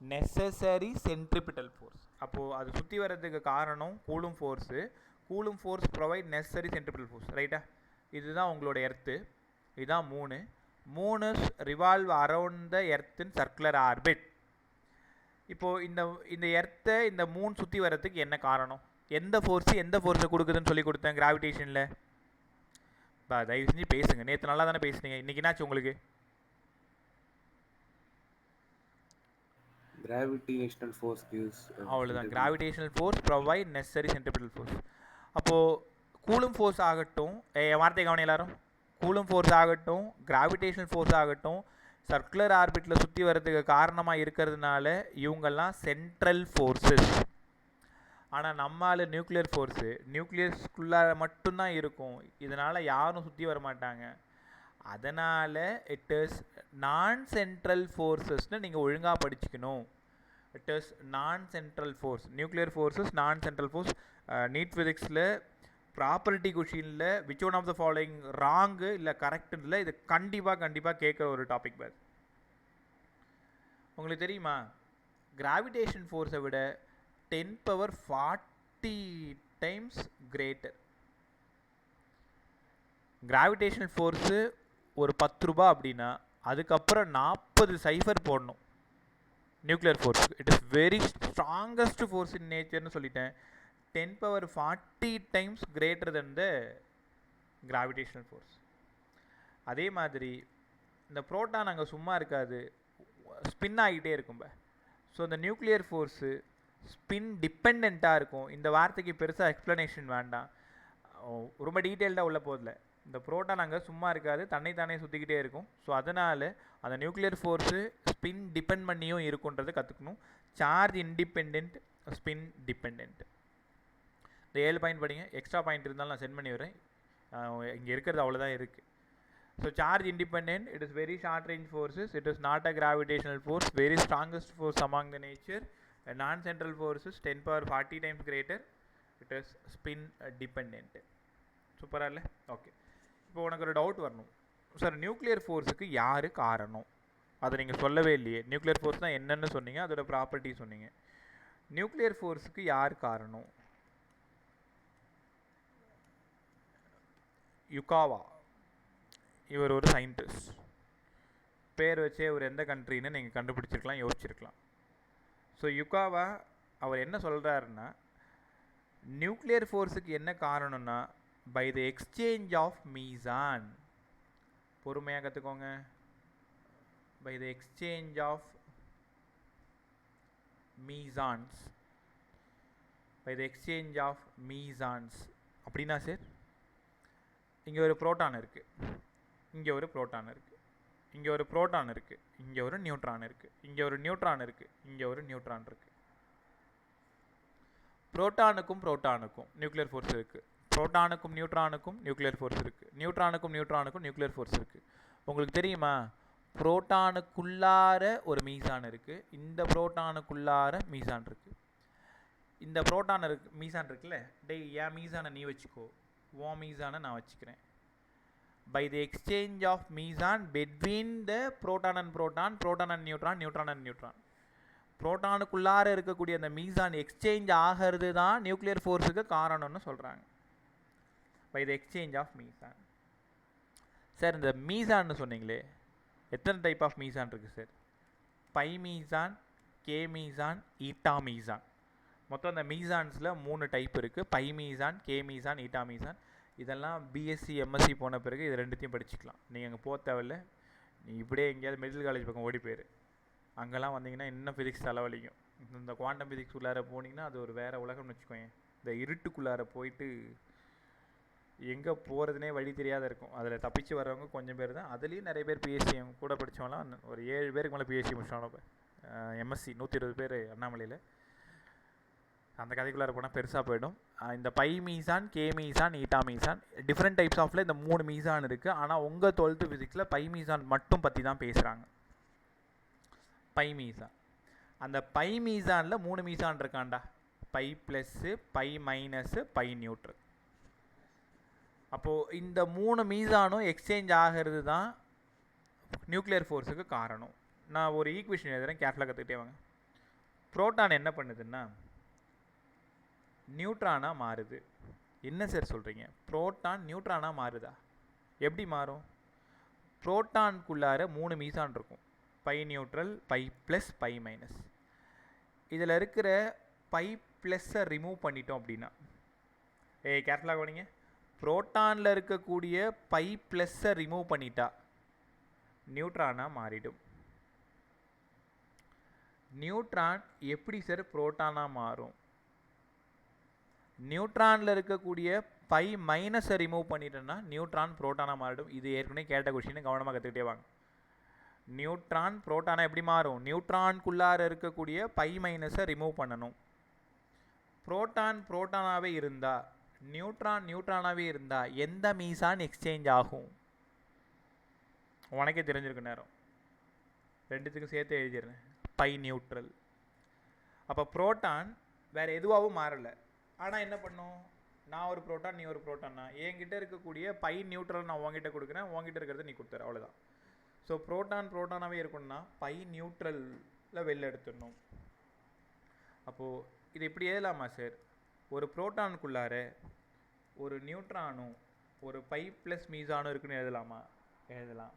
Necessary centripetal force. அப்போ அது சுற்றி வர்றதுக்கு காரணம் Coulomb force. Coulomb force provide necessary centripetal force. ரைட்டா? இதுதான் உங்களோட எர்த்து. இதுதான் 3 ரிவால்வ் அரவுண்ட் த எர்த்தின் சர்க்குலர் ஆர்பிட். இப்போது இந்த எர்த்தை இந்த 3 சுற்றி வர்றதுக்கு என்ன காரணம்? எந்த ஃபோர்ஸை கொடுக்குதுன்னு சொல்லி கொடுத்தேன் கிராவிடேஷனில். தயவு செஞ்சு பேசுங்க. நேற்று நல்லா தானே பேசுனீங்க, இன்றைக்கி என்னாச்சு உங்களுக்கு? Gravitational force gives. அவ்வளோதான். Gravitational force provide necessary centripetal force. அப்போது கூலும் ஃபோர்ஸ் ஆகட்டும், என் வார்த்தை கவனம் எல்லாரும், கூலும் ஃபோர்ஸ் ஆகட்டும், கிராவிடேஷனல் ஃபோர்ஸ் ஆகட்டும், சர்க்குலர் ஆர்பிட்டில் சுற்றி வர்றதுக்கு காரணமாக இருக்கிறதுனால இவங்கெல்லாம் சென்ட்ரல் ஃபோர்ஸஸ். ஆனால் நம்மால் நியூக்ளியர் ஃபோர்ஸு நியூக்ளியஸ்குள்ளார மட்டும்தான் இருக்கும். இதனால் யாரும் சுற்றி வர மாட்டாங்க. அதனால் இட் இஸ் நான் சென்ட்ரல் ஃபோர்ஸஸ்ன்னு நீங்கள் ஒழுங்காக படிச்சுக்கணும். It is non central force. Nuclear forces non central force. NEET ஃபிசிக்ஸில் ப்ராப்பர்ட்டி கொஷினில் which one of the following wrong இல்லை கரெக்டுன்னு இது கண்டிப்பாக கேட்குற ஒரு டாபிக் பேர். உங்களுக்கு தெரியுமா, கிராவிடேஷன் ஃபோர்ஸை விட 10⁻40 டைம்ஸ் கிரேட்டர். கிராவிடேஷனல் ஃபோர்ஸு ஒரு 10 ரூபா அப்படின்னா அதுக்கப்புறம் 40 சைஃபர் போடணும். Nuclear force it is very strongest force in நேச்சர்னு சொல்லிட்டேன். 10⁻40 times greater than the gravitational force. அதே மாதிரி இந்த புரோட்டான் அங்கே சும்மா இருக்காது, ஸ்பின் ஆகிட்டே இருக்கும்ப. ஸோ இந்த நியூக்ளியர் ஃபோர்ஸு ஸ்பின் டிபெண்ட்டாக இருக்கும். இந்த வார்த்தைக்கு பெருசாக எக்ஸ்ப்ளனேஷன் வேண்டாம், ரொம்ப டீட்டெயில்டாக உள்ள போதில்லை. இந்த புரோட்டான் அங்கே சும்மா இருக்காது, தன்னைத்தானே சுற்றிக்கிட்டே இருக்கும். ஸோ அதனால் அந்த நியூக்ளியர் ஃபோர்ஸு ஸ்பின் டிபெண்ட் பண்ணியும் இருக்குன்றது கற்றுக்கணும். Charge இன்டிபெண்ட், spin depend. இந்த 7 பாயிண்ட் படிங்க. எக்ஸ்ட்ரா பாயிண்ட் இருந்தாலும் நான் சென்ட் பண்ணி வரேன். இங்கே இருக்கிறது அவ்வளோதான் இருக்குது. So charge independent, it is very short range forces, it is not a gravitational force, very strongest force among the nature. Non central forces 10⁻40 times greater, it is spin dependent. சூப்பராக இல்லை? Okay, இப்போ உனக்கு ஒரு doubt வரணும், sir nuclear ஃபோர்ஸுக்கு யார் காரணம்? அதை நீங்கள் சொல்லவே இல்லையே. நியூக்ளியர் ஃபோர்ஸ் தான் என்னென்னு சொன்னீங்க, அதோட ப்ராப்பர்ட்டி சொன்னீங்க. நியூக்ளியர் ஃபோர்ஸுக்கு யார் காரணம்? யுகாவா, இவர் ஒரு சயின்டிஸ்ட். பேர் வச்சே ஒரு எந்த கண்ட்ரின்னு நீங்கள் கண்டுபிடிச்சிருக்கலாம், யோசிச்சிருக்கலாம். ஸோ யுகாவா அவர் என்ன சொல்கிறாருன்னா, நியூக்ளியர் ஃபோர்ஸுக்கு என்ன காரணம்னா by the exchange of meson. பொறுமையாக கற்றுக்கோங்க. By the exchange of mesons. By the exchange of mesons அப்படின்னா சார், இங்கே ஒரு புரோட்டான் இருக்குது, இங்கே ஒரு புரோட்டான் இருக்குது, இங்கே ஒரு புரோட்டான் இருக்குது, இங்கே ஒரு நியூட்ரான் இருக்குது, இங்கே ஒரு நியூட்ரான் இருக்குது, இங்கே ஒரு நியூட்ரான் இருக்குது. புரோட்டானுக்கும் புரோட்டானுக்கும் நியூக்ளியர் ஃபோர்ஸ் இருக்குது, புரோட்டானுக்கும் நியூட்ரானுக்கும் நியூக்ளியர் ஃபோர்ஸ் இருக்குது, நியூட்ரானுக்கும் நியூட்ரானுக்கும் நியூக்ளியர் ஃபோர்ஸ் இருக்குது. உங்களுக்கு தெரியுமா, புரோட்டானுக்குள்ளார ஒரு மீசான் இருக்குது, இந்த புரோட்டானுக்குள்ளார மீசான் இருக்குது. இந்த புரோட்டான் மீசான் இருக்குல்ல, டேய் என் மீசானை நீ வச்சுக்கோ, உன் மீசானை நான் வச்சுக்கிறேன். By the exchange of meson between the proton and proton, proton and neutron, neutron and neutron. புரோட்டானுக்குள்ளார இருக்கக்கூடிய அந்த மீசான் எக்ஸ்சேஞ்ச் ஆகிறது தான் நியூக்ளியர் ஃபோர்ஸுக்கு காரணம்னு சொல்கிறாங்க. By the exchange of meson. Sir இந்த மீசான்னு சொன்னீங்களே, எத்தனை டைப் ஆஃப் மீசான் இருக்குது sir? Pi meson, K meson, eta meson. மொத்தம் அந்த மீசான்ஸில் 3 டைப் இருக்குது. Pi meson, K meson, eta meson. இதெல்லாம் பிஎஸ்சி எம்எஸ்சி போன பிறகு இது ரெண்டுத்தையும் படிச்சுக்கலாம். நீங்கள் அங்கே போக தேவையில்ல, நீ இப்படியே எங்கேயாவது மெடிக்கல் காலேஜ் பக்கம் ஓடி போயிரு. அங்கெல்லாம் வந்தீங்கன்னா இன்னும் ஃபிசிக்ஸ் தலைவலிக்கும். இந்த குவாண்டம் ஃபிசிக்ஸ் உள்ளார போனீங்கன்னா அது ஒரு வேறு உலகம்னு வச்சுக்கோங்க. இந்த இருட்டுக்குள்ளார போயிட்டு எங்கே போகிறதுனே வழி தெரியாத இருக்கும். அதில் தப்பிச்சு வர்றவங்க கொஞ்சம் பேர் தான். அதுலேயும் நிறைய பேர் பிஎஸ்சி கூட படித்தவங்களாம் ஒரு 7 பேருக்கு மேலே பிஎஸ்சி முடிச்சாங்க. எம்எஸ்சி 120 பேர் அண்ணாமலையில். அந்த கதைக்குள்ளார போனால் பெருசாக போயிடும். இந்த by meson, K meson, eta மீசான், டிஃப்ரெண்ட் டைப்ஸ் ஆஃபில் இந்த 3 மீசான் இருக்குது. ஆனால் உங்கள் 12th ஃபிசிக்ஸில் பை மீசான் மட்டும் பற்றி தான் பேசுகிறாங்க. பை மீசான், அந்த பை மீசானில் 3 மீசான் இருக்காண்டா. Pi plus, pi minus, pi neutral. அப்போது இந்த 3 மீசானும் எக்ஸ்சேஞ்ச் ஆகிறது தான் நியூக்ளியர் ஃபோர்ஸுக்கு காரணம். நான் ஒரு ஈக்குவேஷன் எழுதுகிறேன், கேர்ஃபுல்லாக கற்றுக்கிட்டே வாங்க. புரோட்டான் என்ன பண்ணுதுன்னா நியூட்ரானாக மாறுது. என்ன சார் சொல்கிறீங்க, புரோட்டான் நியூட்ரானாக மாறுதா? எப்படி மாறும்? புரோட்டானுக்குள்ளார 3 மீசான் இருக்கும். Pi neutral, pi plus, pi minus. இதில் இருக்கிற பை ப்ளஸ்ஸை ரிமூவ் பண்ணிட்டோம் அப்படின்னா, கேர்ஃபுல்லாக கவனிங்க, புரோட்டானில் இருக்கக்கூடிய பை ப்ளஸ்ஸை ரிமூவ் பண்ணிட்டா நியூட்ரானாக மாறிடும். நியூட்ரான் எப்படி சார் புரோட்டானாக மாறும்? நியூட்ரானில் இருக்கக்கூடிய பை மைனஸை ரிமூவ் பண்ணிட்டோன்னா நியூட்ரான் புரோட்டானாக மாறிடும். இது ஏற்கனவே கேட்ட கொஸ்டின், கவனமாக கற்றுக்கிட்டே வாங்க. நியூட்ரான் புரோட்டானாக எப்படி மாறும்? நியூட்ரானுக்குள்ளார இருக்கக்கூடிய பை மைனஸை ரிமூவ் பண்ணணும். புரோட்டான் புரோட்டானாகவே இருந்தால், நியூட்ரான் நியூட்ரானாகவே இருந்தால் எந்த மீசான் எக்ஸ்சேஞ்ச் ஆகும்? உனக்கே தெரிஞ்சிருக்க நேரம், ரெண்டுத்துக்கும் சேர்த்து எழுதிடுறேன். Pi neutral. அப்போ புரோட்டான் வேறு எதுவாகவும் மாறலை. ஆனால் என்ன பண்ணும், நான் ஒரு புரோட்டான், நீ ஒரு புரோட்டான்னா, என்கிட்ட இருக்கக்கூடிய பை நியூட்ரல் நான் உங்ககிட்ட கொடுக்குறேன், உங்ககிட்ட இருக்கிறத நீ கொடுத்துற, அவ்வளோதான். ஸோ புரோட்டான் புரோட்டானாகவே இருக்கணும்னா பை நியூட்ரலில் வெளில எடுத்துடணும். அப்போது இது இப்படி எழுதலாமா சார்? ஒரு புரோட்டானுக்குள்ளார ஒரு நியூட்ரானும் ஒரு பை ப்ளஸ் மீசானும் இருக்குன்னு எழுதலாமா? எழுதலாம்.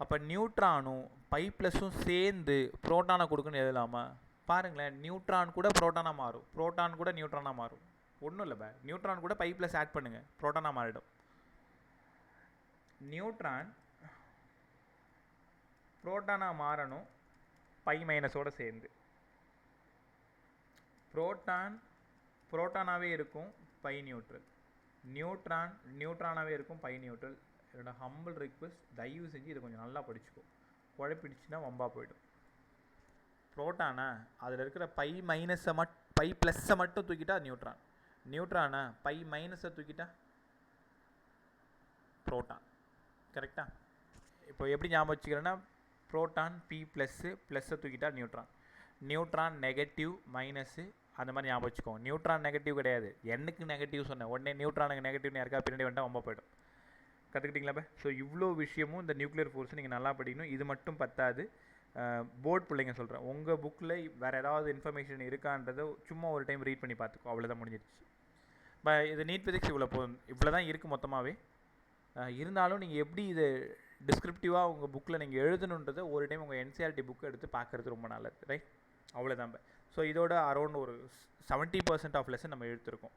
அப்போ நியூட்ரானும் பை ப்ளஸும் சேர்ந்து புரோட்டானை கொடுக்குன்னு எழுதலாமா? பாருங்களேன், நியூட்ரான் கூட புரோட்டானாக மாறும், புரோட்டான் கூட நியூட்ரானாக மாறும். ஒன்றும் இல்லை நியூட்ரான் கூட பை ப்ளஸ் ஆட் பண்ணுங்கள், புரோட்டானாக மாறிடும். நியூட்ரான் புரோட்டானாக மாறணும் பை மைனஸோடு சேர்ந்து. புரோட்டானாகவே இருக்கும் பை நியூட்ரல், நியூட்ரானாகவே இருக்கும் பை நியூட்ரல். என்னோட ஹம்பிள் ரிக்வெஸ்ட், தயவு செஞ்சு இதை கொஞ்சம் நல்லா படிச்சுக்கோ, குழப்பிடுச்சுன்னா வம்பா போயிடும். புரோட்டானா அதில் இருக்கிற பை மைனஸை பை ப்ளஸ்ஸை மட்டும் தூக்கிட்டா நியூட்ரானா பை மைனஸை தூக்கிட்டா புரோட்டான். கரெக்டாக? இப்போ எப்படி ஞாபகம் வச்சுக்கிறேன்னா, புரோட்டான் பி ப்ளஸ்ஸை தூக்கிட்டா நியூட்ரான் நெகட்டிவ் மைனஸு, அந்த மாதிரி ஞாபகம் வச்சுக்கோங்க. நியூட்ரான் நெகட்டிவ் கிடையாது, என்னுக்கு நெகட்டிவ் சொன்னேன், உடனே நியூட்ரானுக்கு நெகட்டிவ்னு யாருக்கா பின்னாடி வந்துட்டால் ரொம்ப போய்டும். கற்றுக்கிட்டீங்களா? ஸோ இவ்வளோ விஷயமும் இந்த நியூக்ளியர் ஃபோர்ஸ் நீங்கள் நல்லா படிக்கணும். இது மட்டும் பத்தாது, போர்ட் பிள்ளைங்க சொல்கிறேன், உங்கள் புக்கில் வேறு ஏதாவது இன்ஃபர்மேஷன் இருக்கான்றதை சும்மா ஒரு டைம் ரீட் பண்ணி பார்த்துக்கோ, அவ்வளோதான் முடிஞ்சிருச்சு. இது நீட் ஃபிசிக்ஸ் இவ்வளோ தான் இருக்குது மொத்தமாகவே. இருந்தாலும் நீங்கள் எப்படி இதை டிஸ்கிரிப்டிவாக உங்கள் புக்கில் நீங்கள் எழுதணுன்றதை ஒரு டைம் உங்கள் என்சிஆர்டி புக்கை எடுத்து பார்க்குறது ரொம்ப நல்லது, ரைட்? அவ்வளோதான். ஸோ இதோட அரௌண்ட் ஒரு 70% ஆஃப் லெசன் நம்ம எடுத்துருக்கோம்.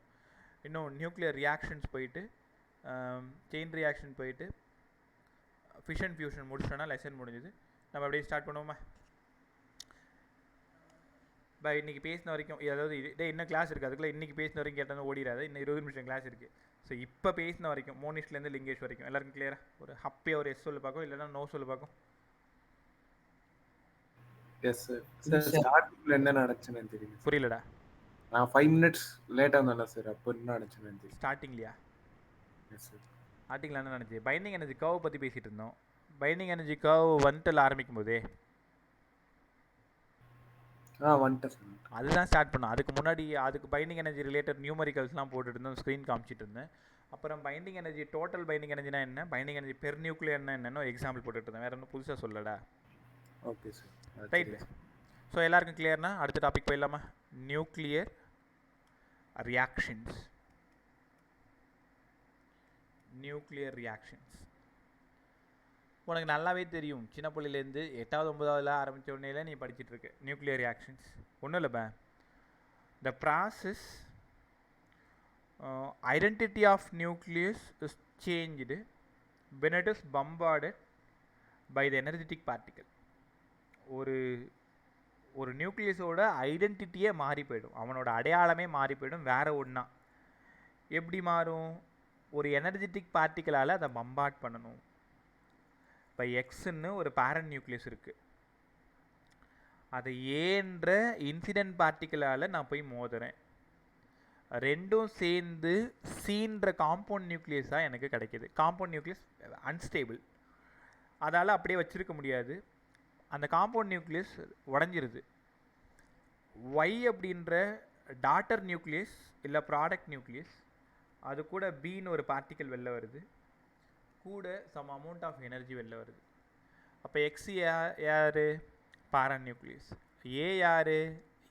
இன்னும் நியூக்ளியர் ரியாக்ஷன்ஸ் போயிட்டு, செயின் ரியாக்ஷன் போயிட்டு, ஃபிஷன் ஃபியூஷன் முடிச்சிட்டோன்னா லெசன் முடிஞ்சுது. நம்ம அப்படியே ஸ்டார்ட் பண்ணுவோமா? இன்றைக்கி பேசின வரைக்கும், அதாவது இன்னும் கிளாஸ் இருக்குது, அதுக்குள்ளே இன்றைக்கி பேசின வரைக்கும் கேட்டால் ஓடிடாது. இன்னும் 20 நிமிஷம் கிளாஸ் இருக்குது. ஸோ இப்போ பேசின வரைக்கும் மோனிஷ்லேருந்து லிங்கேஷ் வரைக்கும் எல்லாருக்கும் கிளியராக ஒரு ஹப்பியாக ஒரு எஸ் சொல்லு பார்க்கும், இல்லைன்னா நோ சொல்லு பார்க்கும். Yes sir. ஸ்டார்டிங்ல என்ன நடந்துச்சுன்னு தெரியும். புரியலடா. நான் 5 மினிட்ஸ் லேட்டாக வந்தேன்ல சார், அப்போ என்ன நடந்துச்சுன்னு தெரியும். ஸ்டார்டிங்லையா? Yes sir. ஸ்டார்டிங்கில் என்ன நடந்துச்சு? பைண்டிங் எனர்ஜி கர்வ் பற்றி பேசிகிட்டு இருந்தோம். பைண்டிங் எனர்ஜி கர்வ் வந்துட்டு ஆரம்பிக்கும் போதே வந்துட்டேன் சார். அதுதான் ஸ்டார்ட் பண்ணோம். அதுக்கு முன்னாடி அதுக்கு பைண்டிங் எனர்ஜி ரிலேட்டட் நியூமரிக்கல்ஸ்லாம் போட்டுட்டு இருந்தோம், ஸ்க்ரீன் காமிச்சிட்டு இருந்தேன். அப்புறம் பைண்டிங் எனர்ஜி, டோட்டல் பைண்டிங் எனர்ஜினா என்ன, பைண்டிங் எனர்ஜி பெர் நியூக்ளியர்னா என்னன்னு எக்ஸாம்பிள் போட்டுட்டு இருந்தேன். வேறு ஒன்றும் புதுசாக சொல்லடா. Okay sir, right. ஸோ எல்லாருக்கும் கிளியர்னா அடுத்த டாபிக் போயிடலாமா? Nuclear reactions. உனக்கு நல்லாவே தெரியும், சின்ன பிள்ளையிலேருந்து 8வது 9வதுல ஆரம்பித்த உடனே நீ படிச்சுட்டு இருக்க நியூக்ளியர் ரியாக்ஷன்ஸ். ஒன்றும் இல்லை the process identity of nucleus is changed when it is bombarded by the energetic particle. ஒரு நியூக்ளியஸோட ஐடென்டிட்டியே மாறி போயிடும், அவனோட அடையாளமே மாறி போயிடும், வேற ஒன்றா. எப்படி மாறும்? ஒரு எனர்ஜெட்டிக் பார்ட்டிக்கலால் அதை பம்பார்ட் பண்ணணும். இப்போ எக்ஸ்ன்னு ஒரு பேரண்ட் நியூக்ளியஸ் இருக்குது, அதை ஏன்ற இன்சிடென்ட் பார்ட்டிக்கலால் நான் போய் மோதுறேன். ரெண்டும் சேர்ந்து சீன்ற காம்பவுண்ட் நியூக்ளியஸாக எனக்கு கிடைக்கிது. காம்பவுண்ட் நியூக்ளியஸ் அன்ஸ்டேபிள், அதால் அப்படியே வச்சுருக்க முடியாது. அந்த காம்பவுண்ட் நியூக்ளியஸ் உடஞ்சிருது. ஒய் அப்படின்ற டாட்டர் நியூக்ளியஸ் இல்லை ப்ராடக்ட் நியூக்ளியஸ், அது கூட பின்னு ஒரு பார்ட்டிக்கல் வெளில வருது, கூட சம் அமௌண்ட் ஆஃப் எனர்ஜி வெளில வருது. அப்போ எக்ஸ் யார்? Parent nucleus. ஏ யார்?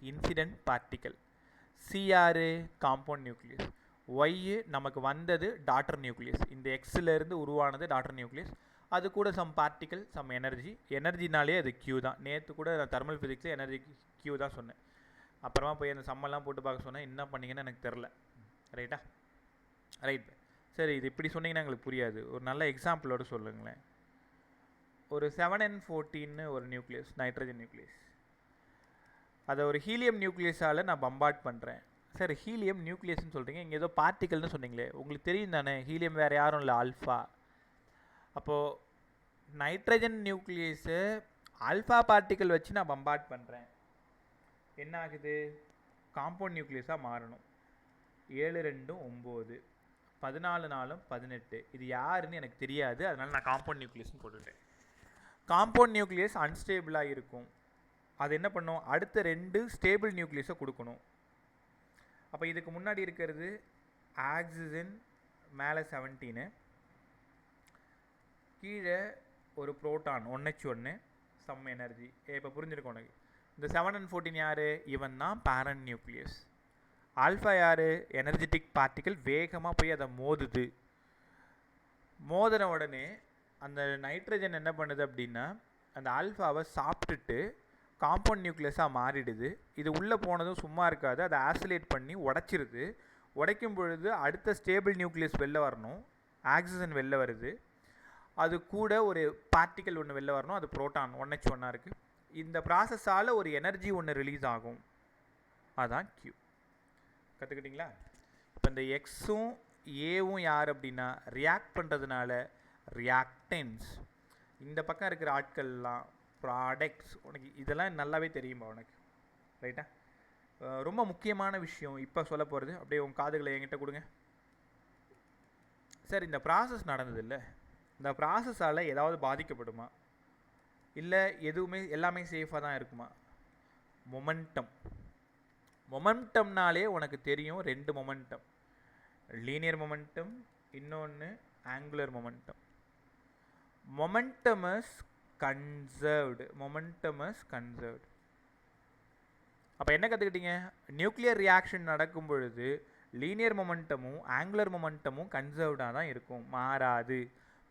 Incident particle. சி யார்? Compound nucleus. ஒய் நமக்கு வந்தது டாட்டர் நியூக்ளியஸ். இந்த எக்ஸிலேருந்து உருவானது டாட்டர் நியூக்ளியஸ், அது கூட சம் பார்ட்டிக்கல், சம் எனர்ஜினாலே அது கியூ தான். நேற்று கூட நான் தெர்மல் ஃபிசிக்ஸில் எனர்ஜி கியூ தான் சொன்னேன். அப்புறமா போய் அந்த சம்மெல்லாம் போட்டு பார்க்க சொன்னேன், என்ன பண்ணிங்கன்னு எனக்கு தெரில. ரைட்டா? ரைட். சரி, இது இப்படி சொன்னீங்கன்னா எங்களுக்கு புரியாது, ஒரு நல்ல எக்ஸாம்பிளோடு சொல்லுங்களேன். ஒரு 7n14 ஒரு நியூக்ளியஸ், நைட்ரஜன் நியூக்ளியஸ், அதை ஒரு ஹீலியம் நியூக்ளியஸால் நான் பம்பார்ட் பண்ணுறேன். சரி, ஹீலியம் நியூக்ளியஸ்ன்னு சொல்கிறீங்க, இங்கே ஏதோ பார்ட்டிக்கல்னு சொன்னீங்களே, உங்களுக்கு தெரியும் தானே ஹீலியம் வேறு யாரும் இல்லை, ஆல்ஃபா. அப்போது நைட்ரஜன் நியூக்ளியஸு ஆல்ஃபா பார்ட்டிக்கல் வச்சு நான் பம்பார்ட் பண்ணுறேன். என்ன ஆகுது? காம்பவுண்ட் நியூக்ளியஸாக மாறணும். 7 2 9, 14 4 18. இது யாருன்னு எனக்கு தெரியாது, அதனால் நான் காம்பவுண்ட் நியூக்ளியஸ்னு போட்டுட்டேன். காம்பவுண்ட் நியூக்ளியஸ் அன்ஸ்டேபிளாக இருக்கும், அது என்ன பண்ணும்? அடுத்த 2 ஸ்டேபிள் நியூக்ளியஸை கொடுக்கணும். அப்போ இதுக்கு முன்னாடி இருக்கிறது ஆக்சிஜன், மேலே 17, கீழே ஒரு புரோட்டான் 1H1, சம் எனர்ஜி. இப்போ புரிஞ்சிருக்கும் உனக்கு. இந்த 7n14 யார்? இவன் தான் பேரண்ட் நியூக்ளியஸ். ஆல்ஃபா யார்? எனர்ஜெட்டிக் பார்ட்டிக்கல், வேகமாக போய் அதை மோதுது. மோதின உடனே அந்த நைட்ரஜன் என்ன பண்ணுது அப்படின்னா அந்த ஆல்ஃபாவை சாப்பிட்டுட்டு காம்பவுண்ட் நியூக்ளியஸாக மாறிடுது. இது உள்ளே போனதும் சும்மா இருக்காது, அதை ஆசிலேட் பண்ணி உடைச்சிருது. உடைக்கும் பொழுது அடுத்த ஸ்டேபிள் நியூக்ளியஸ் வெளில வரணும், ஆக்சிஜன் வெளில வருது. அது கூட ஒரு பார்ட்டிக்கல் ஒன்று வெளில வரணும், அது புரோட்டான் 1H1 இருக்குது. இந்த ப்ராசஸால் ஒரு எனர்ஜி ஒன்று ரிலீஸ் ஆகும், அதான் Q. கற்றுக்கிட்டிங்களா? இப்போ இந்த எக்ஸும் ஏவும் யார் அப்படின்னா ரியாக்ட் பண்ணுறதுனால ரியாக்டன்ஸ். இந்த பக்கம் இருக்கிற ஆட்கள்லாம் ப்ராடக்ட்ஸ். உனக்கு இதெல்லாம் நல்லாவே தெரியுமா உனக்கு? ரைட்டா? ரொம்ப முக்கியமான விஷயம் இப்போ சொல்ல போகிறது. அப்படியே உங்கள் காதுகளை என்கிட்ட கொடுங்க. சார், இந்த ப்ராசஸ் நடந்தது இல்லை, இந்த ப்ராசஸால் ஏதாவது பாதிக்கப்படுமா இல்லை எதுவுமே எல்லாமே சேஃபாக தான் இருக்குமா? மொமெண்டம். மொமெண்டம்னாலே உனக்கு தெரியும், 2 மொமெண்டம், லீனியர் மொமெண்டம், இன்னொன்று angular momentum. Momentum is conserved. Momentum is conserved. அப்போ என்ன கற்றுக்கிட்டீங்க? நியூக்ளியர் ரியாக்ஷன் நடக்கும் பொழுது லீனியர் மொமெண்டமும் ஆங்குலர் மொமெண்டமும் கன்சர்வ்டாக தான் இருக்கும், மாறாது.